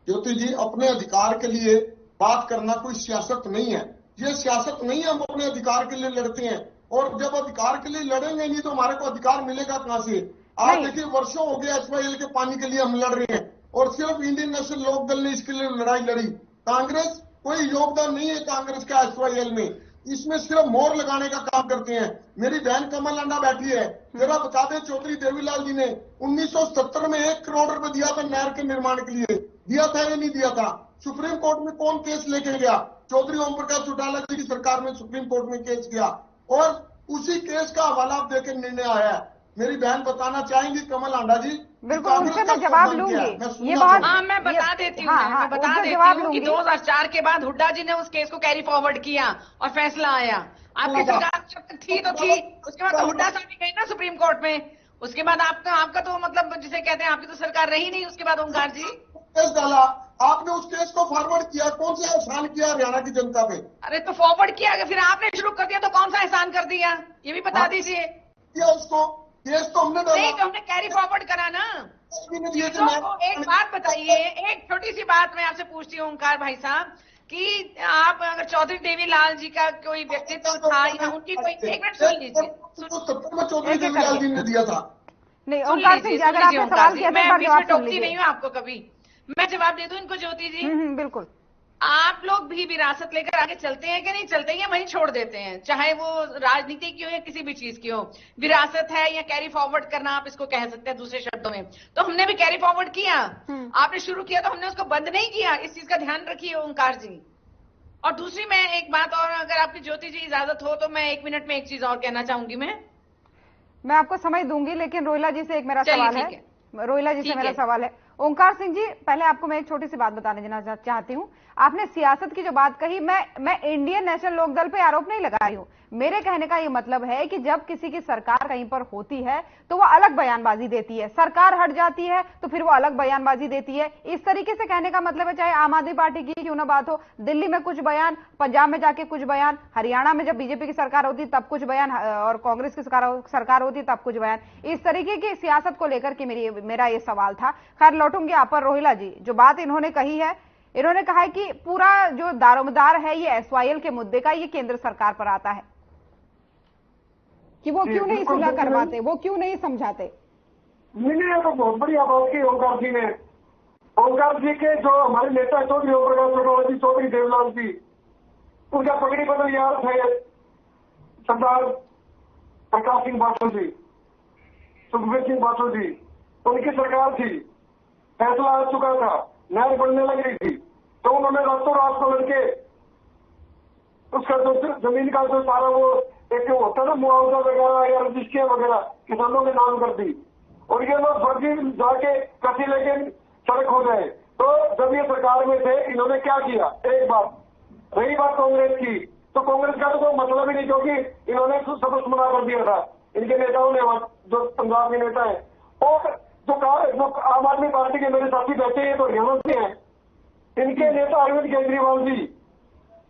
ज्योति जी, अपने अधिकार के लिए बात करना कोई सियासत नहीं है। ये सियासत नहीं है, हम अपने अधिकार के लिए लड़ते हैं, और जब अधिकार के लिए लड़ेंगे नहीं तो हमारे को अधिकार मिलेगा कहां से? आज देखिए, वर्षों हो गए SYL के पानी के लिए हम लड़ रहे हैं, और सिर्फ इंडियन नेशनल लोकदल ने इसके लिए लड़ाई लड़ी। कांग्रेस, कोई योगदान नहीं है कांग्रेस का SYL में, इसमें सिर्फ मोहर लगाने का काम करते हैं। मेरी बहन कमल अंडा बैठी है, जरा बता दें, चौधरी देवीलाल जी ने 1970 में 1 करोड़ रुपए दिया था नहर के निर्माण के लिए, दिया था या नहीं दिया था? सुप्रीम कोर्ट में कौन केस लेके गया? चौधरी ओम प्रकाश चौटाला जी की सरकार में सुप्रीम कोर्ट में केस किया, और उसी केस का हवाला आप देकर निर्णय आया है। मेरी बहन बताना चाहेंगी कमल आंडा जी? बिल्कुल, उनसे मैं जवाब लूंगी। ये बात मैं बता देती हूँ, मैं बता देती हूँ कि 2004 के बाद हुड्डा जी ने उस केस को कैरी फॉरवर्ड किया और फैसला आया। आपकी सरकार जब तक थी तो थी, उसके बाद हुड्डा साहब भी गए ना सुप्रीम कोर्ट में, उसके बाद आपका तो मतलब जिसे कहते हैं आपकी तो सरकार रही नहीं उसके बाद। ओंकार जी, केस डाला आपने, उस केस को फॉरवर्ड किया, कौन सा एहसान किया हरियाणा की जनता पे? अरे तो फॉरवर्ड किया, फिर आपने शुरू कर दिया तो कौन सा एहसान कर दिया, ये भी बता दीजिए। उसको केस तो हमने नहीं, तो हमने कैरी फॉरवर्ड करा ना। एक बात बताइए, एक छोटी सी बात मैं आपसे पूछती हूँ ओंकार भाई साहब, कि आप अगर चौधरी देवीलाल जी का कोई व्यक्तित्व था या उनकी कोई, एक मिनट सुन लीजिए, चौधरी देवीलाल जी ने दिया था। नहीं, ओंकार सिंह, अगर आपने सवाल किया मैं बीच में टोकती नहीं हूँ आपको कभी, मैं जवाब दे दूं इनको। ज्योति जी, बिल्कुल, आप लोग भी विरासत लेकर आगे चलते हैं कि नहीं चलते हैं, वहीं छोड़ देते हैं, चाहे वो राजनीति की हो या किसी भी चीज की हो? विरासत है या कैरी फॉरवर्ड करना, आप इसको कह सकते हैं दूसरे शब्दों में। तो हमने भी कैरी फॉरवर्ड किया, आपने शुरू किया तो हमने उसको बंद नहीं किया, इस चीज का ध्यान रखिए ओंकार जी। और दूसरी मैं एक बात और, अगर आपकी ज्योति जी इजाजत हो तो मैं 1 मिनट में एक चीज और कहना चाहूंगी। मैं आपको समय दूंगी, लेकिन रोहिला जी से एक मेरा सवाल है। रोहिला जी से मेरा सवाल है। ओंकार सिंह जी, पहले आपको मैं एक छोटी सी बात बताने देना चाहती हूँ। आपने सियासत की जो बात कही, मैं इंडियन नेशनल लोकदल पे आरोप नहीं लगा रही हूँ। मेरे कहने का ये मतलब है कि जब किसी की सरकार कहीं पर होती है तो वो अलग बयानबाजी देती है, सरकार हट जाती है तो फिर वो अलग बयानबाजी देती है। इस तरीके से कहने का मतलब है, चाहे आम आदमी पार्टी की क्यों ना बात हो, दिल्ली में कुछ बयान, पंजाब में जाके कुछ बयान, हरियाणा में जब बीजेपी की सरकार होती तब कुछ बयान, और कांग्रेस की सरकार होती तब कुछ बयान। इस तरीके की सियासत को लेकर के मेरा ये सवाल था। खैर, लौटूंगी आप पर। रोहिला जी, जो बात इन्होंने कही है इन्होंने कहा है कि पूरा जो दारोमदार है ये SYL के मुद्दे का, ये केंद्र सरकार पर आता है कि वो क्यों नहीं सुलह करवाते, वो क्यों नहीं समझाते। नहीं, तो बहुत बढ़िया बात की ओंकार जी ने। ओंकार जी के जो हमारे नेता चौधरी ओम प्रकाश चटर्जी जी, चौधरी देवलाल जी, उनका पगड़ी बदल यार थे सरदार प्रकाश सिंह बादल जी, सुखबीर सिंह बादल जी, उनकी सरकार थी, फैसला आ चुका था, नहर बनने लग रही थी, तो उन्होंने रातों रात पलट के उसका जो जमीन का जो सारा वो एक होता है ना मुआवजा वगैरह या रजिस्ट्रियां वगैरह किसानों के नाम कर दी, और ये लोग फर्जी जाके कसी लेके सड़क हो गए। तो जब ये सरकार में थे इन्होंने क्या किया, एक बात रही बात कांग्रेस की, तो कांग्रेस का तो कोई मतलब ही नहीं, क्योंकि इन्होंने सबक मना कर दिया था इनके नेताओं ने, जो पंजाब के नेता है। और जो आम आदमी पार्टी के मेरे साथी बैठे हैं तो हरियाणा से हैं, इनके नेता अरविंद केजरीवाल जी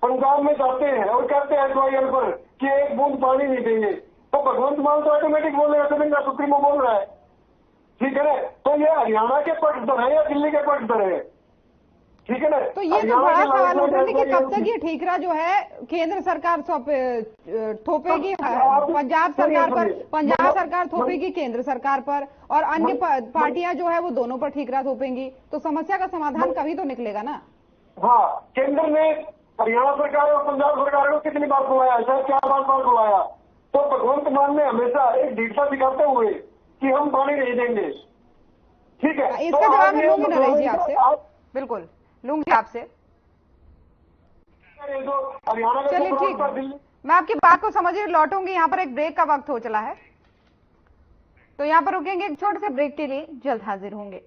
पंजाब में जाते हैं और कहते हैं SYL पर कि एक बूंद पानी नहीं देंगे, तो भगवंत मान तो ऑटोमेटिक बोल रहे हैं, इनका सुप्रीमो बोल रहा है, ठीक है ना। तो ये हरियाणा के पक्षधर है या दिल्ली के पक्षधर है, ठीक है ना। तो ये तो बड़ा सवाल उठ रहा है कि कब तक ये ठीकरा जो है केंद्र सरकार थोपेगी पंजाब सरकार पर, पंजाब सरकार थोपेगी केंद्र सरकार पर, और अन्य पार्टियां जो है वो दोनों पर ठीकरा थोपेंगी, तो समस्या का समाधान कभी तो निकलेगा ना। हाँ, केंद्र ने हरियाणा सरकार और पंजाब सरकार को कितनी बार बुलाया, शायद 4-5 बार बुलाया, तो भगवंत मान ने हमेशा एक ढीठता दिखाते हुए कि हम पानी नहीं देंगे, ठीक है। इसका जवाब मैं लूंगी नरेश जी आपसे, बिल्कुल लूंगी आपसे। चलिए ठीक, मैं आपकी बात को समझ लौटूंगी। यहाँ पर एक ब्रेक का वक्त हो चला है, तो यहाँ पर रुकेंगे एक छोटे से ब्रेक के लिए, जल्द हाजिर होंगे।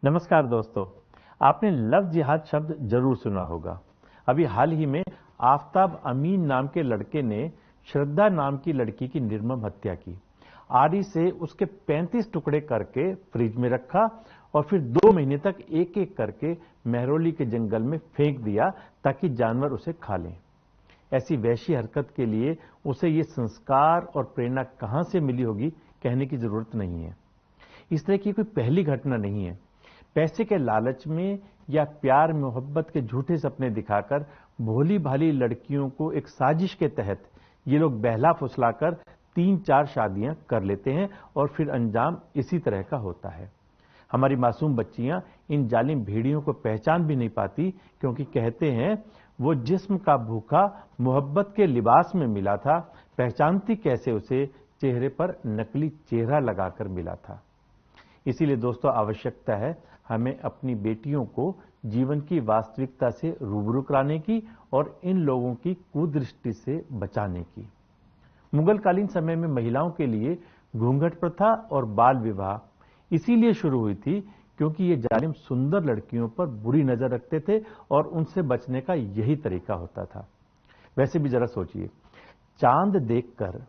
नमस्कार दोस्तों, आपने लव जिहाद शब्द जरूर सुना होगा। अभी हाल ही में आफताब अमीन नाम के लड़के ने श्रद्धा नाम की लड़की की निर्मम हत्या की। आरी से उसके 35 टुकड़े करके फ्रिज में रखा और फिर 2 महीने तक एक एक करके महरौली के जंगल में फेंक दिया ताकि जानवर उसे खा लें। ऐसी वैशी हरकत के लिए उसे ये संस्कार और प्रेरणा कहां से मिली होगी कहने की जरूरत नहीं है। इस तरह की कोई पहली घटना नहीं है। पैसे के लालच में या प्यार मोहब्बत के झूठे सपने दिखाकर भोली भाली लड़कियों को एक साजिश के तहत ये लोग बहला फुसलाकर 3-4 शादियां कर लेते हैं और फिर अंजाम इसी तरह का होता है। हमारी मासूम बच्चियां इन जालिम भेड़ियों को पहचान भी नहीं पाती, क्योंकि कहते हैं वो जिस्म का भूखा मोहब्बत के लिबास में मिला था, पहचानती कैसे उसे चेहरे पर नकली चेहरा लगाकर मिला था। इसीलिए दोस्तों आवश्यकता है हमें अपनी बेटियों को जीवन की वास्तविकता से रूबरू कराने की और इन लोगों की कुदृष्टि से बचाने की। मुगल कालीन समय में महिलाओं के लिए घूंघट प्रथा और बाल विवाह इसीलिए शुरू हुई थी क्योंकि ये जालिम सुंदर लड़कियों पर बुरी नजर रखते थे और उनसे बचने का यही तरीका होता था। वैसे भी जरा सोचिए, चांद देखकर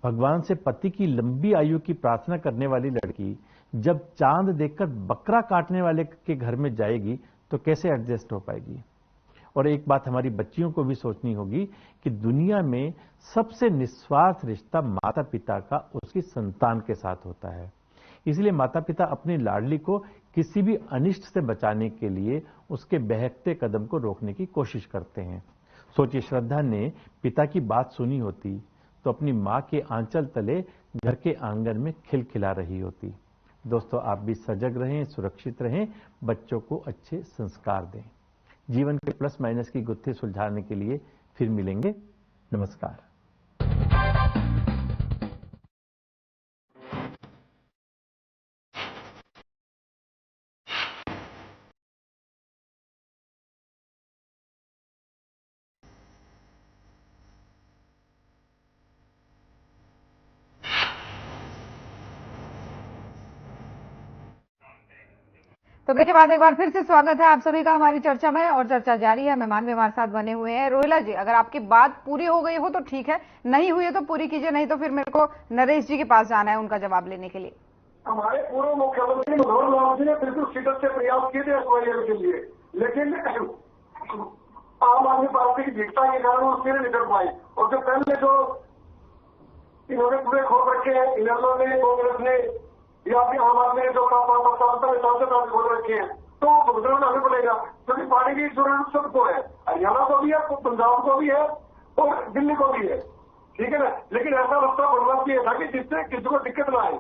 भगवान से पति की लंबी आयु की प्रार्थना करने वाली लड़की जब चांद देखकर बकरा काटने वाले के घर में जाएगी तो कैसे एडजस्ट हो पाएगी। और एक बात हमारी बच्चियों को भी सोचनी होगी कि दुनिया में सबसे निस्वार्थ रिश्ता माता पिता का उसकी संतान के साथ होता है। इसलिए माता पिता अपनी लाडली को किसी भी अनिष्ट से बचाने के लिए उसके बहकते कदम को रोकने की कोशिश करते हैं। सोचिए, श्रद्धा ने पिता की बात सुनी होती तो अपनी मां के आंचल तले घर के आंगन में खिलखिला रही होती। दोस्तों, आप भी सजग रहें, सुरक्षित रहें, बच्चों को अच्छे संस्कार दें। जीवन के प्लस माइनस की गुत्थी सुलझाने के लिए फिर मिलेंगे। नमस्कार। तो ब्रेक के बाद एक बार फिर से स्वागत है आप सभी का हमारी चर्चा में, और चर्चा जारी है। मेहमान भी हमारे साथ बने हुए हैं। रोहिला जी, अगर आपकी बात पूरी हो गई हो तो ठीक है, नहीं हुई है तो पूरी कीजिए, नहीं तो फिर मेरे को नरेश जी के पास जाना है उनका जवाब लेने के लिए। हमारे पूर्व मुख्यमंत्री मनोहर लाल जी ने बिल्कुल शिद्दत से प्रयास किए थे एसवाईएल के लिए, लेकिन आम आदमी पार्टी की जीतता के कारण वो सिरे निकल पाई। और जो पहले जो इन्होंने पूरे खोल रखे हैं, इनेलो ने, कांग्रेस ने या फिर आम आदमी ने जो सांसद खोल रखे हैं, तो भुगतान हमें पड़ेगा, क्योंकि पानी की जरूरत सबको है। हरियाणा को भी है, पंजाब को भी है और दिल्ली को भी है, ठीक है ना। लेकिन ऐसा रास्ता बनना चाहिए था कि जिससे किसी को दिक्कत ना आए।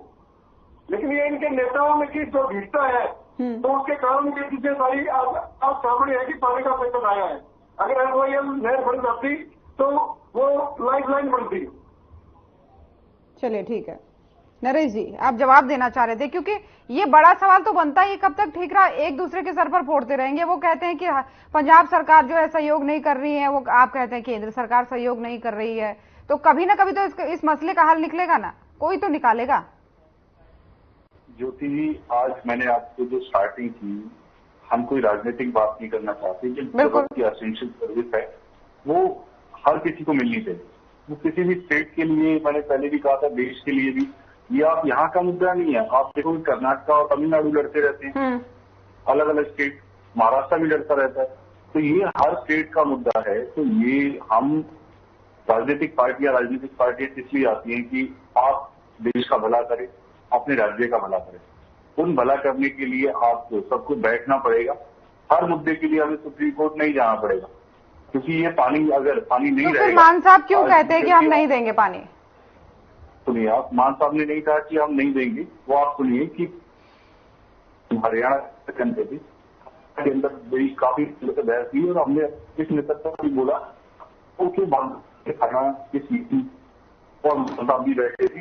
लेकिन ये इनके नेताओं में की जो भीड़ता है, तो उसके कारण ये चीजें सारी आज सामने है कि पानी का संकट आया है। अगर एसवाईएल नहर बन जाती तो वो लाइफ लाइन बनती। चलिए ठीक है नरेश जी, आप जवाब देना चाह रहे थे, क्योंकि ये बड़ा सवाल तो बनता ही, कब तक ठीक रहा, एक दूसरे के सर पर फोड़ते रहेंगे। वो कहते हैं कि पंजाब सरकार जो है सहयोग नहीं कर रही है, वो आप कहते हैं केंद्र सरकार सहयोग नहीं कर रही है, तो कभी ना कभी तो इस मसले का हल निकलेगा ना, कोई तो निकालेगा। ज्योति जी, आज मैंने आपको जो स्टार्टिंग की, हम कोई राजनीतिक बात नहीं करना चाहते, जो जरूरत की एसेंशियल सर्विस है वो हर किसी को मिलनी चाहिए। वो किसी भी स्टेट के लिए, मैंने पहले भी कहा था, देश के लिए भी। ये आप यहाँ का मुद्दा नहीं है। आप देखो कर्नाटक और तमिलनाडु लड़ते रहते हैं, अलग अलग स्टेट, महाराष्ट्र भी लड़ता रहता है, तो ये हर स्टेट का मुद्दा है। तो ये हम राजनीतिक पार्टियां इसलिए आती हैं कि आप देश का भला करें, अपने राज्य का भला करें। उन भला करने के लिए आपको सबको बैठना पड़ेगा। हर मुद्दे के लिए हमें सुप्रीम कोर्ट नहीं जाना पड़ेगा, क्योंकि ये पानी, अगर पानी नहीं रहेगा। तो मान साहब क्यों कहते हैं कि हम नहीं देंगे पानी? सुनिए, आप मान साहब ने नहीं कहा कि हम नहीं देंगे, वो आप सुनिए कि हरियाणा के अंदर बड़ी काफी बहस हुई और हमने इस नेतृत्व भी बोला, उसके बाद हरियाणा की सीटी और साहब भी बैठे थे,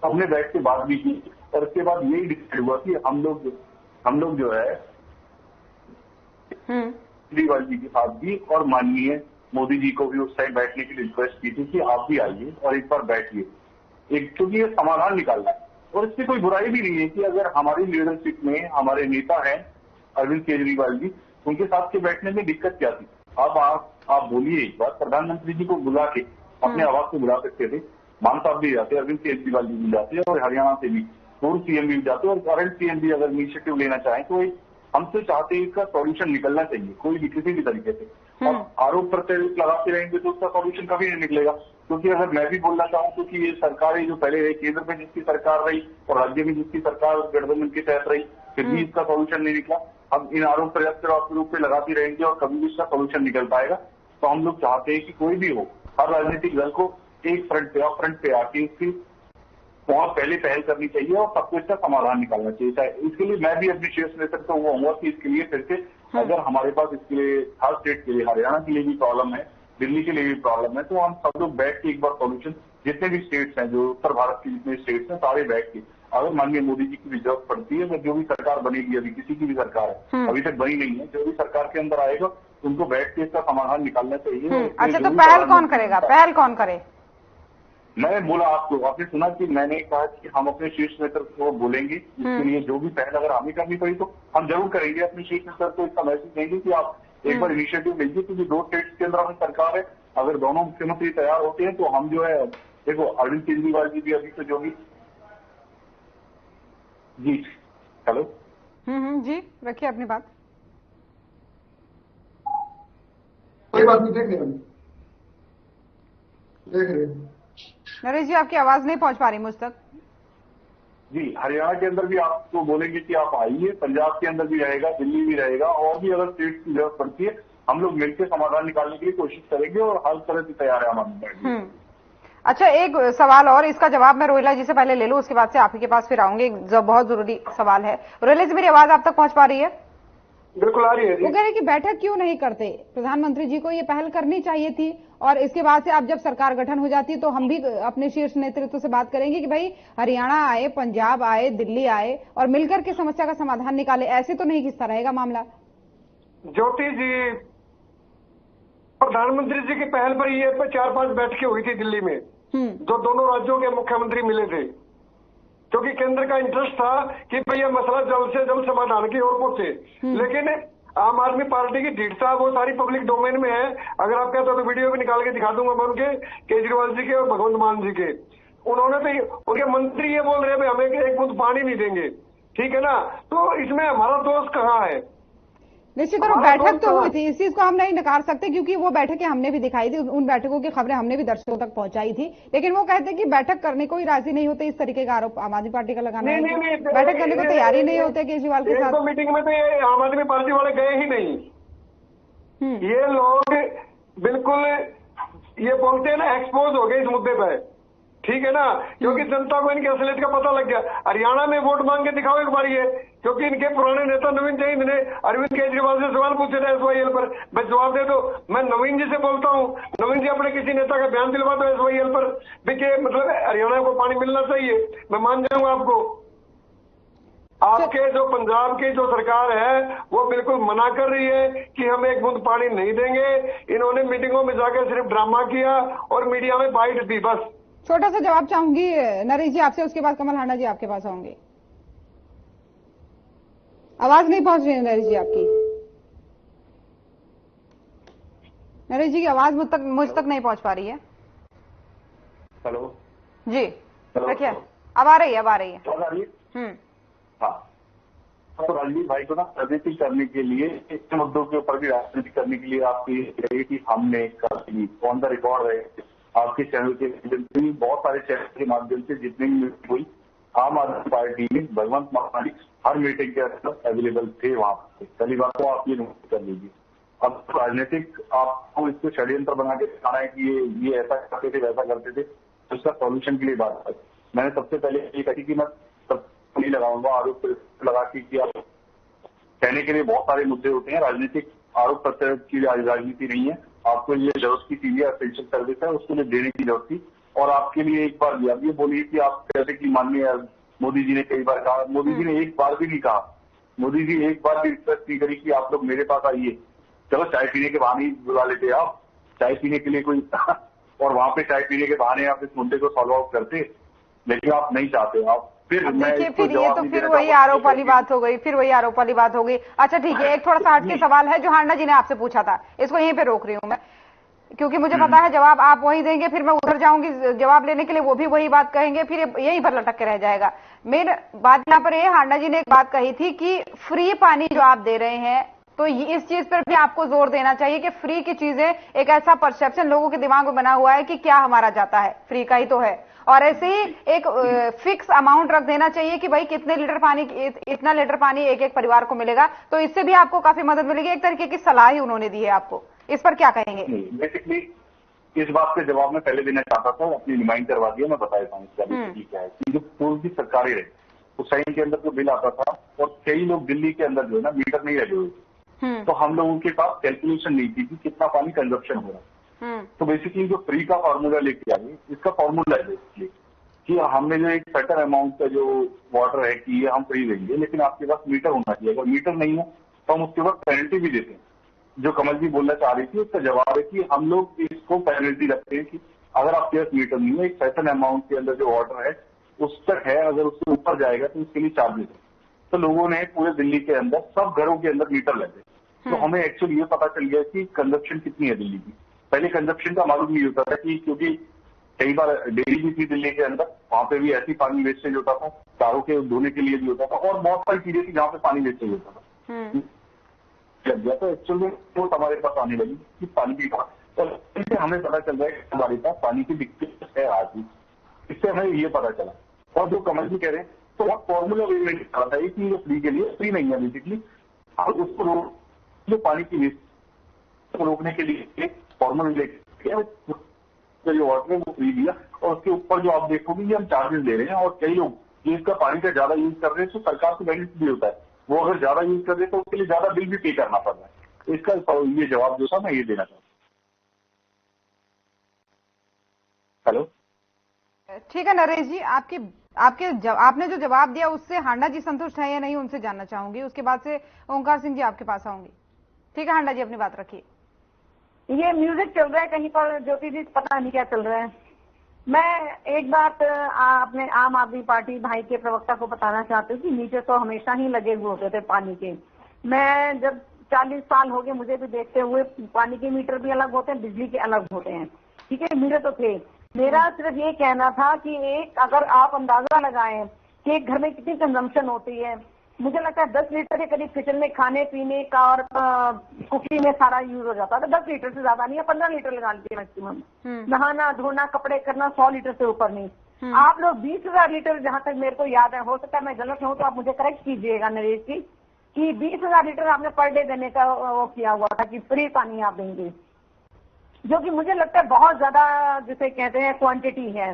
हमने बैठ के बात भी की, और उसके बाद यही डिसाइड हुआ कि हम लोग जो है केजरीवाल जी के साथ भी और माननीय मोदी जी को भी उस टाइम बैठने की रिक्वेस्ट की थी कि आप भी आइए और एक बार बैठिए, क्योंकि ये समाधान निकालना है। और इससे कोई बुराई भी नहीं है कि अगर हमारी लीडरशिप में हमारे नेता हैं अरविंद केजरीवाल जी, उनके साथ के बैठने में दिक्कत क्या थी? अब आप बोलिए एक बार, प्रधानमंत्री जी को बुला के अपने आवाज से बुला सकते थे, मान साहब भी जाते, अरविंद केजरीवाल जी भी जाते, और हरियाणा से भी पूर्व सीएम भी जाते, और करंट सीएम भी अगर इनिशिएटिव लेना चाहें तो हम तो चाहते हैं इसका सॉल्यूशन निकलना चाहिए, कोई भी किसी भी तरीके से। और आरोप प्रत्यारोप लगाते रहेंगे तो उसका सॉल्यूशन कभी नहीं निकलेगा। क्योंकि अगर मैं भी बोलना चाहूँ तो कि ये सरकारें जो पहले रही, केंद्र में जिसकी सरकार रही और राज्य में जिसकी सरकार गठबंधन के तहत रही, फिर भी इसका सॉल्यूशन नहीं निकला। अब इन आरोप प्रत्यारोप पे लगाते रहेंगे और कभी भी इसका सॉल्यूशन निकल पाएगा। तो हम लोग चाहते हैं कि कोई भी हो, हर राजनीतिक दल को एक फ्रंट पे आके इसकी बहुत पहले पहल करनी चाहिए और सबको इसका समाधान निकालना चाहिए। इसके लिए मैं भी अपने शीर्ष नेतृत्व हुआ हूँ कि इसके लिए फिर से अगर हमारे पास इसके लिए हर स्टेट के लिए, हरियाणा के लिए भी प्रॉब्लम है, दिल्ली के लिए भी प्रॉब्लम है, तो हम सब लोग बैठ के एक बार सॉल्यूशन, जितने भी स्टेट्स हैं, जो उत्तर भारत के जितने स्टेट्स हैं, सारे बैठ के, अगर माननीय मोदी जी की भी जरूरत पड़ती है, जो भी सरकार बनेगी, अभी किसी की भी सरकार है, अभी तक बनी नहीं है, जो भी सरकार के अंदर आएगा उनको बैठ के इसका समाधान निकालना चाहिए। अच्छा, तो पहल कौन करेगा? पहल कौन करे? मैंने बोला आपको, आपने सुना कि मैंने कहा कि हम अपने शीर्ष नेतृत्व को बोलेंगे, इसके लिए जो भी पहल अगर हमें करनी पड़ी तो हम जरूर करेंगे। अपने शीर्ष नेतृत्व को इसका मैसेज देंगे कि आप एक बार इनिशिएटिव लीजिए, क्योंकि 2 स्टेट्स के अंदर हमें सरकार है, अगर दोनों मुख्यमंत्री तैयार होते हैं तो हम जो है, देखो अरविंद केजरीवाल जी भी अभी तो जो भी जी, हेलो जी रखिए अपनी बात। कोई बात नहीं, देख रहे नरेश जी, आपकी आवाज नहीं पहुंच पा रही मुझ तक। जी, हरियाणा के अंदर भी आपको बोलेंगे कि आप आइए, पंजाब के अंदर भी रहेगा, दिल्ली भी रहेगा, और भी अगर स्टेट की जरूरत पड़ती है हम लोग मिलकर समाधान निकालने के लिए कोशिश करेंगे और हर तरह से तैयार है हमारे। अच्छा, एक सवाल और, इसका जवाब मैं रोहिला जी से पहले ले लूं, उसके बाद से आप ही के पास फिर आऊंगी। बहुत जरूरी सवाल है। रोहिला जी, मेरी आवाज आप तक पहुंच पा रही है? बिल्कुल आ रही है। वो कह रहे कि बैठक क्यों नहीं करते? प्रधानमंत्री जी को ये पहल करनी चाहिए थी, और इसके बाद से अब जब सरकार गठन हो जाती है तो हम भी अपने शीर्ष नेतृत्व से बात करेंगे कि भाई हरियाणा आए, पंजाब आए, दिल्ली आए और मिलकर के समस्या का समाधान निकाले। ऐसे तो नहीं घिसता रहेगा मामला। ज्योति जी, प्रधानमंत्री जी की पहल पर ये 4-5 बैठकें हुई थी दिल्ली में, जो दोनों राज्यों के मुख्यमंत्री मिले थे। क्योंकि केंद्र का इंटरेस्ट था कि भाई ये मसला जल्द से जल्द समाधान की ओर पहुंचे। लेकिन आम आदमी पार्टी की ढीठता वो सारी पब्लिक डोमेन में है। अगर आप कहते हो तो वीडियो भी निकाल के दिखा दूंगा मैं उनके, केजरीवाल जी के और भगवंत मान जी के। उन्होंने तो उनके मंत्री ये बोल रहे हैं भाई हमें एक बूंद पानी नहीं देंगे, ठीक है ना। तो इसमें हमारा दोष कहाँ है? निश्चित रूप बैठक तो हुई थी, इस चीज को हम नहीं नकार सकते क्योंकि वो बैठकें हमने भी दिखाई थी, उन बैठकों की खबरें हमने भी दर्शकों तक पहुंचाई थी। लेकिन वो कहते हैं कि बैठक करने को ही राजी नहीं होते, इस तरीके का आरोप आम आदमी पार्टी का लगाना है। बैठक करने को तैयारी नहीं होते केजरीवाल के साथ। मीटिंग में तो ये आम आदमी पार्टी वाले गए ही नहीं। ये लोग बिल्कुल ये बोलते हैं ना एक्सपोज हो गए इस मुद्दे पर, ठीक है ना, क्योंकि जनता को इनकी असलियत का पता लग गया। हरियाणा में वोट मांग के दिखाओ एक बार ये, क्योंकि इनके पुराने नेता नवीन जैन ने अरविंद केजरीवाल से सवाल पूछे थे SYL पर, मैं जवाब दे दो। मैं नवीन जी से बोलता हूँ, नवीन जी अपने किसी नेता का बयान दिलवा दो SYL पर भी कि मतलब हरियाणा को पानी मिलना चाहिए, मैं मान जाऊंगा आपको। आपके जो पंजाब की जो सरकार है वो बिल्कुल मना कर रही है कि हम एक बूंद पानी नहीं देंगे। इन्होंने मीटिंगों में जाकर सिर्फ ड्रामा किया और मीडिया में बाइट दी बस। छोटा सा जवाब चाहूंगी नरेश जी आपसे, उसके बाद कमल हांडा जी आपके पास आऊंगी। आवाज नहीं पहुंच रही है नरेश जी आपकी। नरेश जी की आवाज मुझ तक नहीं पहुंच पा रही है। हेलो जी रखिए, अब आ रही है। हाँ, तो राजनीति भाई को ना राजनीति करने के लिए, इस मुद्दों के ऊपर भी राजनीति करने के लिए आपकी कि हमने कभी ऑन द रिकॉर्ड है आपके चैनल के माध्यम से, बहुत सारे चैनल के माध्यम से जितनी भी मीटिंग हुई, आम आदमी पार्टी में भगवंत मान हर मीटिंग के अंदर अवेलेबल थे वहां पे। पहली बात तो आप ये नोट कर लीजिए। अब राजनीतिक आपको इसको षड्यंत्र बना के दिखाना है कि ये ऐसा करते थे वैसा करते थे, तो इसका सॉल्यूशन के लिए बात है। मैंने सबसे पहले ये कही कि मैं नहीं लगाऊंगा आरोप लगा कि आप कहने के लिए बहुत सारे मुद्दे होते हैं, राजनीतिक आरोप प्रत्यारोप की राजनीति नहीं है। आपको ये जरूरत की चीजें एसेंशियल सर्विस है, उसके लिए देने की जरूरत थी। और आपके लिए एक बार दिया, ये बोलिए कि आप कहते कि माननीय मोदी जी ने कई बार कहा, मोदी जी ने एक बार भी नहीं कहा, मोदी जी एक बार भी रिक्वेस्ट नहीं करी कि आप लोग मेरे पास आइए, चलो चाय पीने के बहाने बुला लेते आप, चाय पीने के लिए कोई और वहां पे चाय पीने के बहाने आप इस मुद्दे को सॉल्व आउट करते, लेकिन आप नहीं चाहते। आप फिर देखिए फिर ये तो फिर वही आरोप वाली बात हो गई, अच्छा ठीक है, एक थोड़ा सा हटके सवाल है जो हांडा जी ने आपसे पूछा था, इसको यहीं पे रोक रही हूँ मैं क्योंकि मुझे पता है जवाब आप वही देंगे, फिर मैं उधर जाऊंगी जवाब लेने के लिए, वो भी वही बात कहेंगे, फिर यहीं पर लटक के रह जाएगा। मेन बात यहाँ पर ये, हांडा जी ने एक बात कही थी कि फ्री पानी जो आप दे रहे हैं, तो इस चीज पर भी आपको जोर देना चाहिए कि फ्री की चीजें, एक ऐसा परसेप्शन लोगों के दिमाग में बना हुआ है कि क्या हमारा जाता है, फ्री का ही तो है, और ऐसे ही एक फिक्स अमाउंट रख देना चाहिए कि भाई कितने लीटर पानी, इतना लीटर पानी एक एक परिवार को मिलेगा, तो इससे भी आपको काफी मदद मिलेगी। एक तरीके की सलाह ही उन्होंने दी है आपको, इस पर क्या कहेंगे? बेसिकली इस बात के जवाब में पहले देना चाहता था, अपनी रिमाइंड करवा दिया, मैं बता देता हूँ इसका क्या है कि जो पूर्व की सरकारें रहे उस टाइम के अंदर जो बिल आता था, और कई लोग दिल्ली के अंदर जो है ना मीटर नहीं लगे हुए, तो हम लोगों के पास कैलकुलेशन नहीं थी कि कितना पानी कंजप्शन हो रहा है। तो बेसिकली जो फ्री का फॉर्मूला लेके आए, इसका फॉर्मूला है बेसिकली कि हमने जो एक सर्टेन अमाउंट का जो वाटर है कि ये हम फ्री देंगे, लेकिन आपके पास मीटर होना चाहिए। अगर मीटर नहीं है तो हम उसके बाद पेनल्टी भी देते हैं। जो कमल जी बोलना चाह रही थी उसका जवाब है कि हम लोग इसको पेनल्टी रखते हैं कि अगर आपके पास मीटर नहीं है, एक सर्टेन अमाउंट के अंदर जो वाटर है उस तक है, अगर उससे ऊपर जाएगा तो उसके लिए चार्जेस है। तो लोगों ने पूरे दिल्ली के अंदर सब घरों के अंदर मीटर लगे, तो हमें एक्चुअली ये पता चल गया कि कंजप्शन कितनी है दिल्ली की। पहले कंजप्शन का मालूम नहीं होता था कि, क्योंकि कई बार डेयरी भी थी दिल्ली के अंदर, वहां पे भी ऐसी पानी वेस्टेज होता था, कारों के धोने के लिए भी होता था, और बहुत सारी चीजें थी जहाँ पे पानी वेस्टेज होता था। लग गया तो एक्चुअली तो हमारे पास आने लगी कि पानी की कहा, तो इससे हमें पता चल रहा है कि हमारे पास पानी की दिक्कत है आज भी, इससे हमें ये पता चला। और जो कमल जी कह रहे हैं तो वह फॉर्मूला भी मैंने कहा था कि ये फ्री के लिए फ्री नहीं है बेसिकली, और उसको जो पानी की वेस्ट को रोकने के लिए एक फॉर्मूला लेके जो वाटर है वो फ्री दिया, और उसके ऊपर जो आप देखोगे ये हम चार्जेस दे रहे हैं, और कई लोग जो इसका पानी का ज्यादा यूज कर रहे हैं तो सरकार को बेनिफिट भी होता है, वो अगर ज्यादा यूज कर रहे तो उसके लिए ज्यादा बिल भी पे करना पड़ रहा है। तो इसका ये जवाब जो था मैं ये देना चाहता हूँ। हेलो, ठीक है नरेश जी, आपने जो जवाब दिया उससे हांडा जी संतुष्ट है या नहीं, उनसे जानना चाहूंगी, उसके बाद से ओंकार सिंह जी आपके पास आऊंगी। ठीक है हांडा जी, अपनी बात रखिए। ये म्यूजिक चल रहा है कहीं पर ज्योति जी, पता नहीं क्या चल रहा है। मैं एक बात अपने आम आदमी पार्टी भाई के प्रवक्ता को बताना चाहती हूँ कि मीटर तो हमेशा ही लगे हुए होते थे पानी के। मैं जब 40 साल हो गए मुझे भी देखते हुए, पानी के मीटर भी अलग होते हैं, बिजली के अलग होते हैं, ठीक है, मीटर तो थे। मेरा सिर्फ ये कहना था कि एक अगर आप अंदाजा लगाएं कि एक घर में कितनी कंजम्पशन होती है, मुझे लगता है 10 लीटर के करीब किचन में खाने पीने का और कुकिंग में सारा यूज हो जाता है। तो 10 लीटर से ज्यादा नहीं है, 15 लीटर लगा लीजिए मैक्सिमम। नहाना धोना कपड़े करना 100 लीटर से ऊपर नहीं। आप लोग 20,000 लीटर, जहां तक मेरे को याद है, हो सकता है मैं गलत हूं तो आप मुझे करेक्ट कीजिएगा नरेश जी, कि 20,000 लीटर आपने पर डे देने का वो किया हुआ था कि फ्री पानी आप देंगे, जो कि मुझे लगता है बहुत ज्यादा जिसे कहते हैं क्वांटिटी है।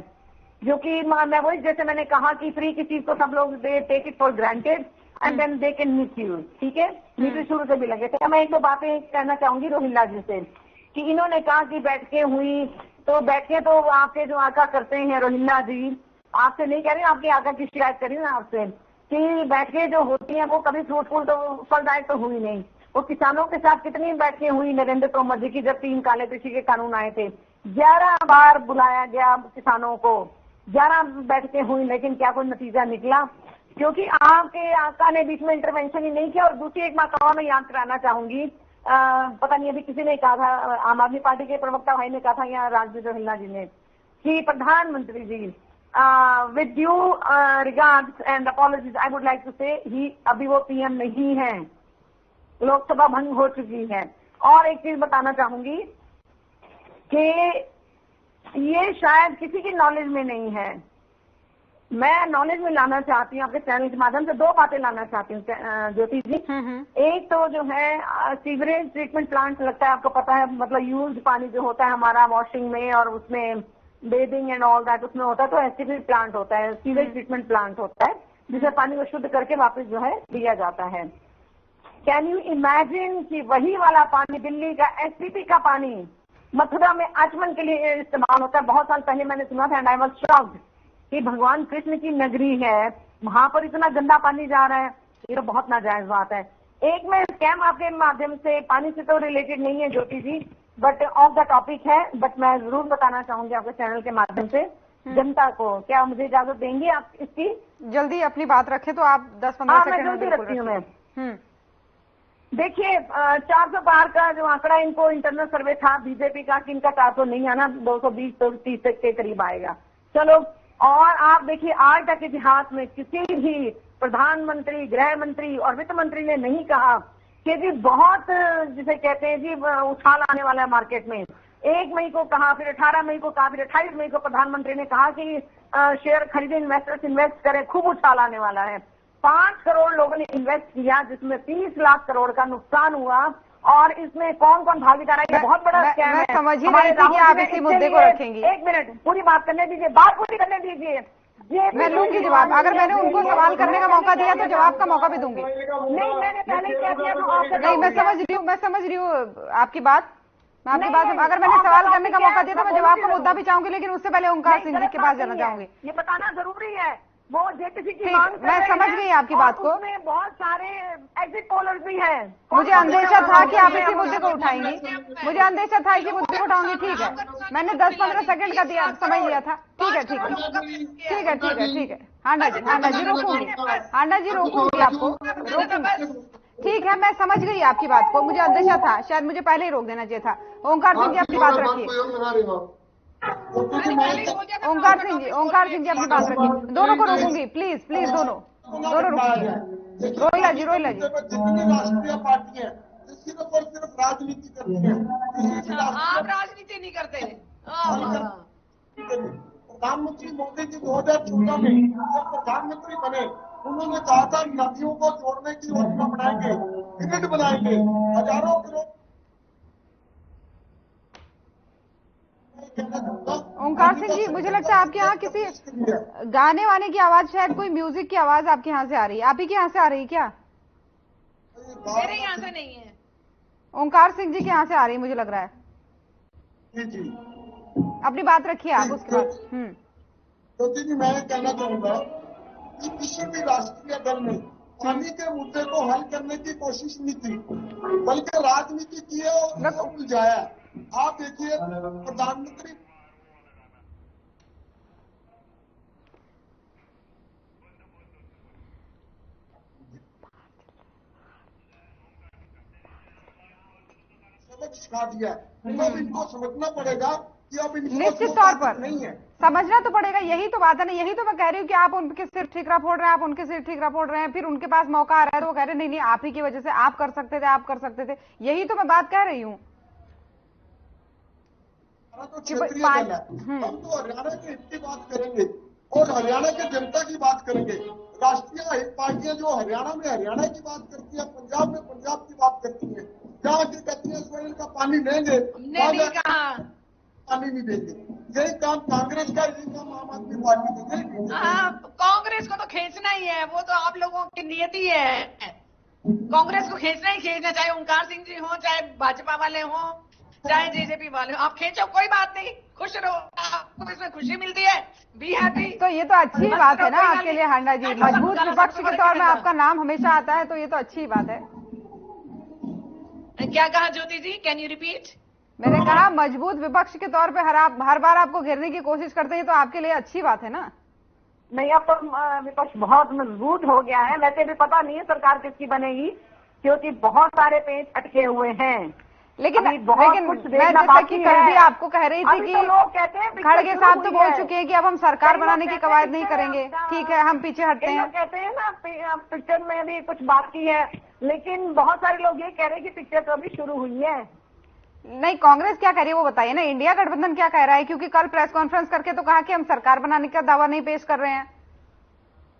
जो कि मैं वही, जैसे मैंने कहा कि फ्री की चीज को सब लोग they take it for granted and then they can misuse, ठीक है। मीटर शुरू से भी लगे थे। मैं एक दो बातें कहना चाहूंगी रोहिल्ला जी से, कि इन्होंने कहा कि बैठकें हुई, तो बैठकें तो आपके जो आका करते हैं रोहिल्ला जी, आपसे नहीं कह रही, आपके आका की शिकायत करी ना आपसे, कि बैठकें जो होती हैं वो कभी फ्रूटफुल तो फलदायक तो हुई नहीं। वो किसानों के साथ कितनी बैठकें हुई नरेंद्र तोमर जी की, जब 3 काले कृषि के कानून आए थे, 11 बार बुलाया गया किसानों को, 11 बैठकें हुई, लेकिन क्या कोई नतीजा निकला? क्योंकि आपके आका ने बीच में इंटरवेंशन ही नहीं किया। और दूसरी एक बात और मैं याद कराना चाहूंगी, पता नहीं अभी किसी ने कहा था, आम आदमी पार्टी के प्रवक्ता भाई ने कहा था या राजवीर रोहिल्ला जी ने, कि प्रधानमंत्री ji with due regards and apologies I would like to say ही अभी वो पीएम नहीं है, लोकसभा भंग हो चुकी है। और एक चीज बताना चाहूंगी कि ये शायद किसी की नॉलेज में नहीं है, मैं नॉलेज में लाना चाहती हूँ आपके चैनल के माध्यम से। 2 बातें लाना चाहती हूँ ज्योति जी। एक तो जो है सीवरेज ट्रीटमेंट प्लांट, लगता है आपको पता है, मतलब यूज पानी जो होता है हमारा वॉशिंग में और उसमें बेदिंग एंड ऑल दैट उसमें होता है, तो एसटीपी प्लांट होता है, सीवरेज ट्रीटमेंट प्लांट होता है, जिससे पानी को शुद्ध करके वापस जो है दिया जाता है। कैन यू इमेजिन कि वही वाला पानी, दिल्ली का एसटीपी का पानी, मथुरा में आचमन के लिए इस्तेमाल होता है। बहुत साल पहले मैंने सुना था एंड आई वाज शॉक्ड कि भगवान कृष्ण की नगरी है, वहां पर इतना गंदा पानी जा रहा है, ये तो बहुत नाजायज बात है। एक मैं स्कैम आपके माध्यम से, पानी से तो रिलेटेड नहीं है ज्योति जी, बट ऑफ द टॉपिक है, बट मैं जरूर बताना चाहूंगी आपके चैनल के माध्यम से जनता को। क्या मुझे इजाजत देंगे आप इसकी? जल्दी अपनी बात रखें तो आप 10-15 सेकंड में जल्दी रखती हूँ मैं। देखिए 400 पार का जो आंकड़ा इनको इंटरनल सर्वे था बीजेपी का कि इनका 400 नहीं आना, 220-230 के करीब आएगा। चलो, और आप देखिए आज तक इतिहास में किसी भी प्रधानमंत्री, गृह मंत्री और वित्त मंत्री ने नहीं कहा कि जी बहुत जिसे कहते हैं जी उछाल आने वाला है मार्केट में। 1 मई को कहा, फिर 18 मई को कहा, फिर 28 मई को प्रधानमंत्री ने कहा कि शेयर खरीदे, इन्वेस्टर्स इन्वेस्ट करें, खूब उछाल आने वाला है। 5 करोड़ लोगों ने इन्वेस्ट किया, जिसमें 30 लाख करोड़ का नुकसान हुआ। और इसमें कौन कौन भागीदार है, ये बहुत बड़ा स्कैम है। समझ ही रही थी कि आप इसी मुद्दे को रखेंगी। 1 मिनट पूरी बात करने दीजिए, बात पूरी करने दीजिए। मैं लूंगी जवाब, अगर मैंने उनको सवाल करने का मौका दिया तो जवाब का मौका भी दूंगी। नहीं, मैंने पहले क्या किया था? नहीं, मैं समझ रही हूँ आपकी बात। मैं आपकी बात, अगर मैंने सवाल करने का मौका दिया तो मैं जवाब का मुद्दा भी चाहूंगी, लेकिन उससे पहले ओंकार सिंह जी के पास जाना चाहूंगी। ये बताना जरूरी है, वो जेपीसी की मांग कर रहे हैं। मैं समझ गई आपकी बात को। उसमें बहुत सारे एग्जिट पोलर्स भी हैं। मुझे अंदेशा था कि आप इसी मुद्दे को उठाएंगी, मुझे अंदेशा था इसी मुद्दे को उठाऊंगी। ठीक है, मैंने 10-15 सेकंड का दिया, समझ लिया था। ठीक है, ठीक है, ठीक है, ठीक है, ठीक है। हांडा जी रोकूंगी, हांडा जी रोकूंगी, आपको रोकूंगी। ठीक है, मैं समझ गई आपकी बात को, मुझे अंदेशा था, शायद मुझे पहले ही रोक देना चाहिए था। ओंकार सिंह जी अपनी बात रखिए। ओंकार सिंह जी अपनी बात रखिए। दोनों को रोकूंगी, प्लीज प्लीज, दोनों रोकूंगी। रोहिला जी जितनी राष्ट्रीय पार्टी है सिर्फ राजनीति करती है। आप राजनीति नहीं करते। प्रधानमंत्री मोदी जी 2014 में जब प्रधानमंत्री बने, उन्होंने कहा था नदियों को जोड़ने की योजना बनाएंगे, ग्रिड बनाएंगे, हजारों करोड़। ओंकार सिंह जी, मुझे लगता है आपके यहाँ किसी गाने वाने की आवाज, शायद कोई म्यूजिक की आवाज आपके यहाँ से आ रही है। आप ही के यहाँ से आ रही है क्या? मेरे यहाँ से नहीं है, ओंकार सिंह जी के यहाँ से आ रही है, मुझे लग रहा है। जी अपनी बात रखिए आप उसके बाद। तो जी मैं कहना चाहूंगा कि किसी भी राष्ट्रीय दल ने पानी के मुद्दे को हल करने की कोशिश नहीं की, बल्कि राजनीति की है और उलझाया। आप देखिए प्रधानमंत्री सबक सिखा दिया है। तो इनको समझना पड़ेगा कि अब इनके निश्चित तौर पर नहीं है, समझना तो पड़ेगा। यही तो बात है ना, यही तो मैं कह रही हूँ कि आप उनके सिर ठीकरा फोड़ रहे हैं, आप उनके सिर ठीकरा फोड़ रहे हैं, फिर उनके पास मौका आ रहा है तो वो कह रहे हैं नहीं नहीं आप ही की वजह से, आप कर सकते थे, आप कर सकते थे। यही तो मैं बात कह रही हूँ। तो क्षेत्रीय दल है, हम तो हरियाणा के हित की बात करेंगे और हरियाणा के जनता की बात करेंगे। राष्ट्रीय पार्टियां जो हरियाणा में हरियाणा की बात करती है, पंजाब में पंजाब की बात करती है, जहाँ की कहती है इस का पानी लेंगे, पानी नहीं देंगे। यही काम कांग्रेस का, यही काम आम आदमी पार्टी का। कांग्रेस को तो खींचना ही है, वो तो आप लोगों की नियति है। कांग्रेस को खींचना ही खींचना, चाहे ओंकार सिंह जी हो, चाहे भाजपा वाले हो, चाहे जेजेपी वाले हो, आप खींचो, कोई बात नहीं, खुश रहो, आपको इसमें खुशी मिलती है, बी हैप्पी। तो ये तो अच्छी बात है ना आपके लिए हांडा जी, मजबूत विपक्ष के तौर में आपका नाम हमेशा आता है, तो ये तो अच्छी बात है। क्या कहा ज्योति जी, कैन यू रिपीट? मैंने कहा मजबूत विपक्ष के तौर पे हर बार आपको घेरने की कोशिश करते हैं, तो आपके लिए अच्छी बात है ना। नहीं, अब तो विपक्ष बहुत मजबूत हो गया है। वैसे भी पता नहीं है सरकार किसकी बनेगी, क्योंकि बहुत सारे पेच अटके हुए हैं। लेकिन मैं जैसा कि कल भी आपको कह रही थी कि तो लोग कहते हैं खड़गे साहब तो बोल चुके हैं कि अब हम सरकार बनाने की कवायद नहीं करेंगे, ठीक है हम पीछे हटते हैं। कहते हैं ना पिक्चर में भी कुछ बाकी है, लेकिन बहुत सारे लोग ये कह रहे हैं कि पिक्चर तो अभी शुरू हुई है। नहीं, कांग्रेस क्या कह रही है वो बताइए ना, इंडिया गठबंधन क्या कह रहा है, क्योंकि कल प्रेस कॉन्फ्रेंस करके तो कहा कि हम सरकार बनाने का दावा नहीं पेश कर रहे हैं।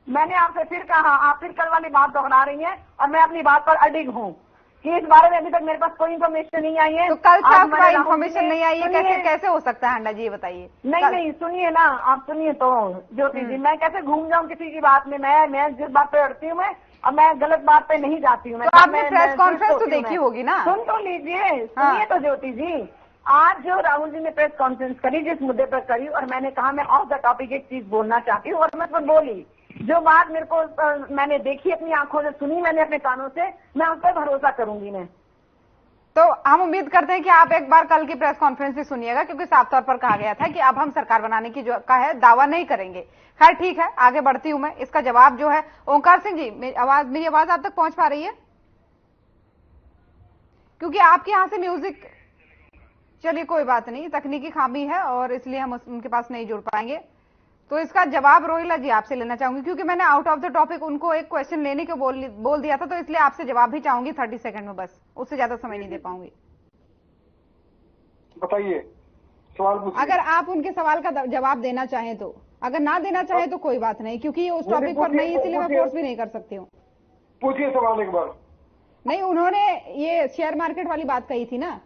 मैंने आपसे फिर कहा, आप फिर कल वाली बात दोहरा रही हैं और मैं अपनी बात पर अडिग हूँ कि इस बारे में अभी तक मेरे पास कोई इन्फॉर्मेशन नहीं आई है। तो कल से आपका इन्फॉर्मेशन नहीं आई है, कैसे हो सकता है हांडा जी, ये बताइए। नहीं सुनिए ना, आप सुनिए तो ज्योति जी, मैं कैसे घूम जाऊं किसी की बात में। मैं जिस बात पे अड़ती हूँ मैं, अब मैं गलत बात पे नहीं जाती हूँ। तो आपने प्रेस कॉन्फ्रेंस तो देखी होगी ना। सुन तो लीजिए, सुनिए तो ज्योति जी, आज जो राहुल जी ने प्रेस कॉन्फ्रेंस करी जिस मुद्दे पर करी, और मैंने कहा मैं ऑफ द टॉपिक एक चीज बोलना चाहती हूँ, और मैं तो बोली जो बात मेरे को मैंने देखी, अपनी आंखों से सुनी, मैंने अपने कानों से, मैं उस पर भरोसा करूंगी। मैं तो हम उम्मीद करते हैं कि आप एक बार कल की प्रेस कॉन्फ्रेंस भी सुनिएगा, क्योंकि साफ तौर पर कहा गया था कि अब हम सरकार बनाने की जो का है दावा नहीं करेंगे। खैर ठीक है, आगे बढ़ती हूं मैं। इसका जवाब जो है ओंकार सिंह जी, मेरी आवाज आप तक पहुंच पा रही है? क्योंकि आपके यहां से म्यूजिक, चलिए कोई बात नहीं, तकनीकी खामी है और इसलिए हम उनके पास नहीं जुड़ पाएंगे। तो इसका जवाब रोहिला जी आपसे लेना चाहूंगी, क्योंकि मैंने आउट ऑफ द टॉपिक उनको एक क्वेश्चन लेने को बोल दिया था, तो इसलिए आपसे जवाब भी चाहूंगी 30 सेकंड में, बस उससे ज्यादा समय नहीं दे पाऊंगी। बताइए, सवाल पूछिए। अगर आप उनके सवाल का जवाब देना चाहें तो, अगर ना देना चाहें तो कोई बात नहीं, क्योंकि ये उस टॉपिक पर नहीं, इसलिए मैं फोर्स भी नहीं कर सकती हूँ। पूछिए सवाल एक बार। नहीं, उन्होंने ये शेयर मार्केट वाली बात कही थी ना,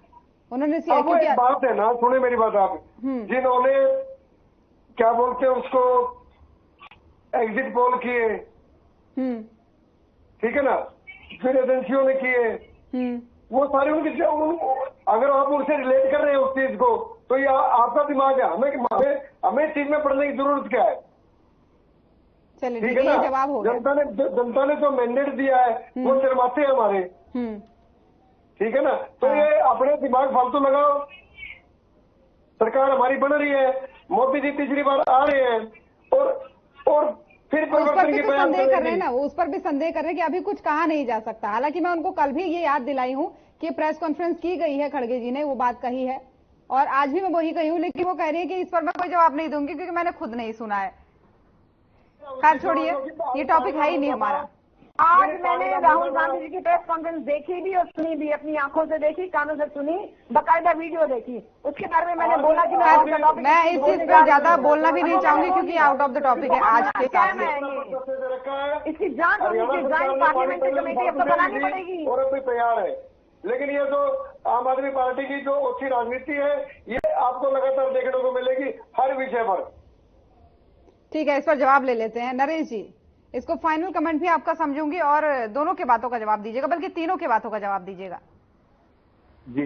उन्होंने बात है ना, सुने मेरी बात आप, जिन्होंने क्या बोलते हैं उसको, एग्जिट पोल किए, ठीक है ना, फिर एजेंसियों ने किए, वो सारे उनके, अगर आप उनसे रिलेट कर रहे हैं उस चीज को, तो ये आपका दिमाग है। हमें चीज में पढ़ने की जरूरत क्या है? चलिए ठीक है ना, जवाब हो गया। जनता ने जो मैंडेट दिया है वो शर्माते हैं हमारे, ठीक है ना। तो ये अपने दिमाग फालतू लगाओ, सरकार हमारी बन रही है, मोदी जी तीसरी बार आ रहे हैं, और फिर परिवर्तन की बयान संदेह कर रहे हैं ना, उस पर भी संदेह कर रहे हैं कि अभी कुछ कहा नहीं जा सकता। हालांकि मैं उनको कल भी ये याद दिलाई हूं कि प्रेस कॉन्फ्रेंस की गई है, खड़गे जी ने वो बात कही है, और आज भी मैं वही कही हूं, लेकिन वो कह रही है कि इस पर मैं कोई जवाब नहीं दूंगी क्योंकि मैंने खुद नहीं सुना है। खैर छोड़िए, ये टॉपिक है ही नहीं हमारा। आज मैंने राहुल गांधी जी की प्रेस कॉन्फ्रेंस देखी भी और सुनी भी, अपनी आंखों से देखी, कानों से सुनी, बाकायदा वीडियो देखी। उसके बारे में मैंने बोला कि मैं इस चीज पर ज्यादा बोलना भी नहीं चाहूंगी क्योंकि आउट ऑफ द टॉपिक है आज के हिसाब से। इसकी जांच होनी चाहिए, ज्वाइंट पार्लियामेंट्री कमेटी अब तो बनानी पड़ेगी। और भी तैयार है, लेकिन ये जो आम आदमी पार्टी की जो अच्छी राजनीति है, ये आपको लगातार देखने को मिलेगी हर विषय पर। ठीक है, इस पर जवाब ले लेते हैं। नरेश जी, इसको फाइनल कमेंट भी आपका समझूंगी और दोनों के बातों का जवाब दीजिएगा, बल्कि तीनों के बातों का जवाब दीजिएगा। जी,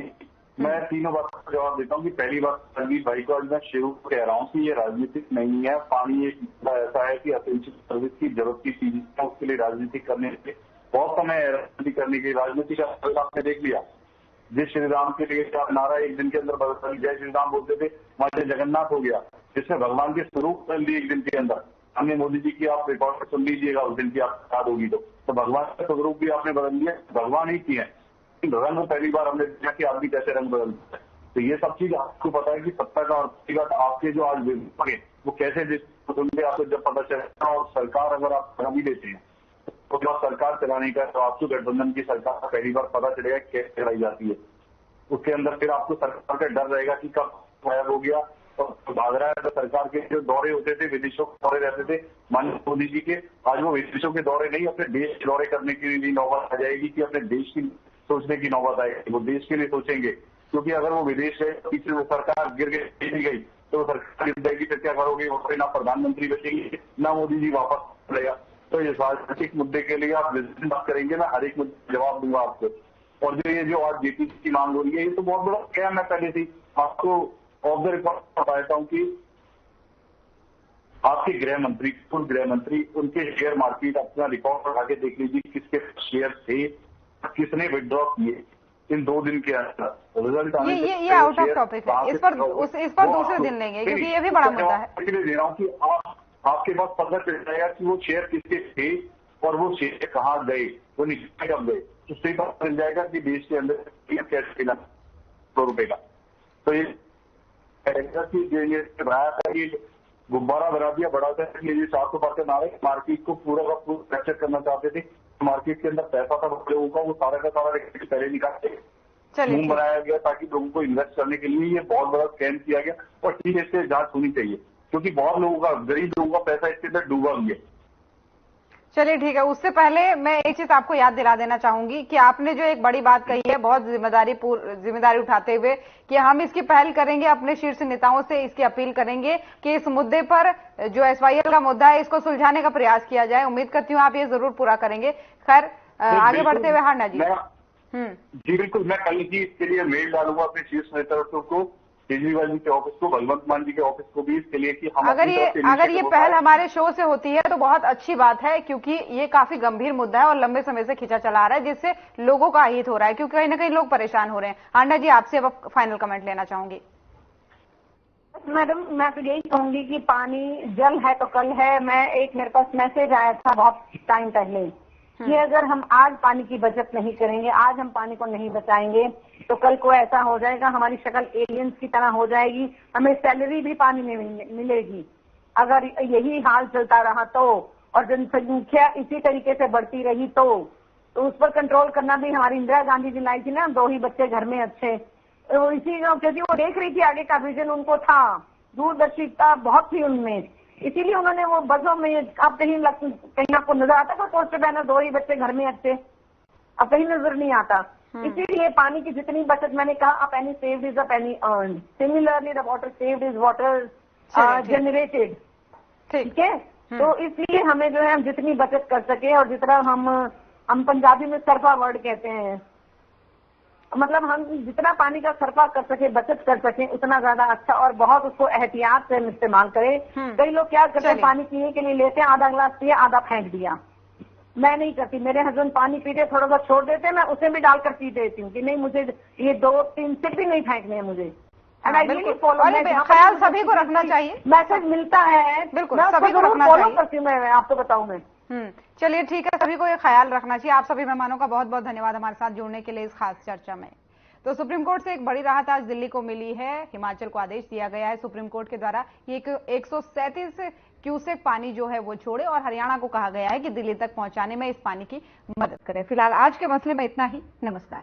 मैं तीनों बातों का जवाब देता हूँ कि पहली बात, संदीप भाई को आज मैं शुरू कह रहा हूँ कि ये राजनीतिक नहीं है। पानी एक ऐसा है कि असेंशियल सर्विस की जरूरत की चीज है, उसके लिए राजनीति करने के बहुत समय है। राजनीति करने की राजनीति का आपने देख लिया, जिस श्री राम के लिए नारा एक दिन के अंदर बदल, जय श्री राम बोलते थे, वहां से जगन्नाथ हो गया, जिसमें भगवान के स्वरूप बदल दिए एक दिन के अंदर। हमने मोदी जी की आप रिकॉर्ड सुन लीजिएगा, उस दिन की आप याद होगी तो भगवान का स्वरूप भी आपने बदल दिया, भगवान ही की है। रंग पहली बार हमने देखा कि आदमी कैसे रंग बदलता है। तो ये सब चीज आपको पता है कि सत्ता का और आपके जो आज विभाग है वो कैसे सुनते आपको जब पता चलेगा। और सरकार अगर आप कमी देते हैं तो जो सरकार चलाने का तो आपको गठबंधन की सरकार पहली बार पता चलेगा कैसे चलाई जाती है। उसके अंदर फिर आपको सरकार का डर रहेगा कि कब गायब हो गया और भाग रहा है। तो सरकार के जो दौरे होते थे, विदेशों के दौरे रहते थे माननीय मोदी जी के, आज वो विदेशों के दौरे नहीं, अपने देश के दौरे करने की भी नौबत आ जाएगी कि अपने देश की सोचने की नौबत आएगी। वो देश के लिए सोचेंगे, क्योंकि अगर वो विदेश गए पीछे वो सरकार गिर गई तो सरकार गिर जाएगी, फिर क्या करोगे? वहाँ पे ना प्रधानमंत्री बचेंगे ना मोदी जी वापस रहेगा। तो ये राजनीतिक मुद्दे के लिए आप बात करेंगे, मैं हर एक मुद्दे जवाब दूंगा आपको। और जो आज जेपीसी की मांग हो रही है ये तो बहुत बड़ा स्कैम है। पहले से आपको ऑफ द रिकॉर्ड बताता हूँ कि आपके गृह मंत्री, पूर्व गृह मंत्री, उनके शेयर मार्केट अपना रिकॉर्ड उठा के देख लीजिए किसके शेयर थे, किसने विड्रॉ किए इन 2 दिन के अंदर। रिजल्ट आने ये आउट ऑफ टॉपिक है, इस पर दूसरे दिन लेंगे क्योंकि ये भी बड़ा मुद्दा है। इसलिए दे रहा हूँ कि आपके पास पता चल जाएगा कि वो शेयर किसके थे और वो शेयर कहाँ गए, वो निकल कब गए। उससे पता चल जाएगा कि देश के अंदर कैसे मिला ₹100 का। तो ये बनाया था, ये गुब्बारा बना दिया बड़ा था कि ये 700 परसेंट आ रहे, मार्केट को पूरा का पूरा कैप्चर करना चाहते थे। मार्केट के अंदर पैसा था लोगों का, वो सारा का सारा पहले निकालते मुंह बनाया गया ताकि लोगों को इन्वेस्ट करने के लिए। ये बहुत बड़ा स्कैम किया गया और ठीक है, इससे जांच होनी चाहिए क्योंकि बहुत लोगों का, गरीब लोगों का पैसा इसके अंदर डूबा भी है। चलिए ठीक है, उससे पहले मैं एक चीज आपको याद दिला देना चाहूंगी कि आपने जो एक बड़ी बात कही है बहुत जिम्मेदारी उठाते हुए कि हम इसकी पहल करेंगे, अपने शीर्ष नेताओं से इसकी अपील करेंगे कि इस मुद्दे पर जो एसवाईएल का मुद्दा है इसको सुलझाने का प्रयास किया जाए। उम्मीद करती हूँ आप ये जरूर पूरा करेंगे। खैर आगे बढ़ते हुए हारना जी। जी बिल्कुल, मैं कल ही इसके लिए मेल डालूंगा अपने शीर्ष नेतृत्व को, केजरीवाल जी के ऑफिस को, भगवंत मान जी के ऑफिस को भी, इसके लिए कि हम अगर ये पहल हमारे शो से होती है तो बहुत अच्छी बात है क्योंकि ये काफी गंभीर मुद्दा है और लंबे समय से खींचा चला आ रहा है जिससे लोगों का हित हो रहा है क्योंकि कहीं ना कहीं लोग परेशान हो रहे हैं। हांडा जी आपसे अब फाइनल कमेंट लेना चाहूंगी। मैडम मैं तो यही कहूंगी कि पानी जल है तो कल है। मेरे पास मैसेज आया था बहुत टाइम पहले कि अगर हम आज पानी की बचत नहीं करेंगे, आज हम पानी को नहीं बचाएंगे तो कल को ऐसा हो जाएगा, हमारी शक्ल एलियंस की तरह हो जाएगी, हमें सैलरी भी पानी में मिलेगी। अगर यही हाल चलता रहा तो और जनसंख्या इसी तरीके से बढ़ती रही तो उस पर कंट्रोल करना भी हमारी इंदिरा गांधी जी लाई थी ना, 2 ही बच्चे घर में अच्छे, तो इसी क्योंकि वो देख रही थी आगे का विजन उनको था, दूरदर्शिता बहुत थी उनमें, इसीलिए उन्होंने वो बसों में अब कहीं आपको नजर आता था पोस्टर बैनर 2 ही बच्चे घर में अच्छे, अब कहीं नजर नहीं आता। इसीलिए पानी की जितनी बचत, मैंने कहा a penny saved is a penny earned, similarly the water saved is water generated. ठीक है, तो इसलिए हमें जो है हम जितनी बचत कर सके और जितना हम पंजाबी में सरफा वर्ड कहते हैं, मतलब हम जितना पानी का सरफा कर सके, बचत कर सके उतना ज्यादा अच्छा और बहुत उसको एहतियात से इस्तेमाल करें। कई लोग क्या करते हैं, पानी पीने के लिए लेते हैं, आधा गिलास पिया आधा फेंक दिया। मैं नहीं करती, मेरे हस्बैंड पानी पीते थोड़ा सा छोड़ देते हैं, मैं उसे भी डालकर पी देती हूँ कि नहीं मुझे ये 2-3 सिप भी नहीं फेंकने हैं मुझे। ख्याल सभी को रखना चाहिए, मैसेज मिलता है बिल्कुल सभी को रखना फॉलो करती हूँ मैं आपको बताऊँ मैं। चलिए ठीक है, सभी को ये ख्याल रखना चाहिए। आप सभी मेहमानों का बहुत बहुत धन्यवाद हमारे साथ जुड़ने के लिए इस खास चर्चा में। तो सुप्रीम कोर्ट से एक बड़ी राहत आज दिल्ली को मिली है। हिमाचल को आदेश दिया गया है सुप्रीम कोर्ट के द्वारा ये 137 क्यूसेक पानी जो है वो छोड़े और हरियाणा को कहा गया है कि दिल्ली तक पहुंचाने में इस पानी की मदद करें। फिलहाल आज के मसले में इतना ही। नमस्कार।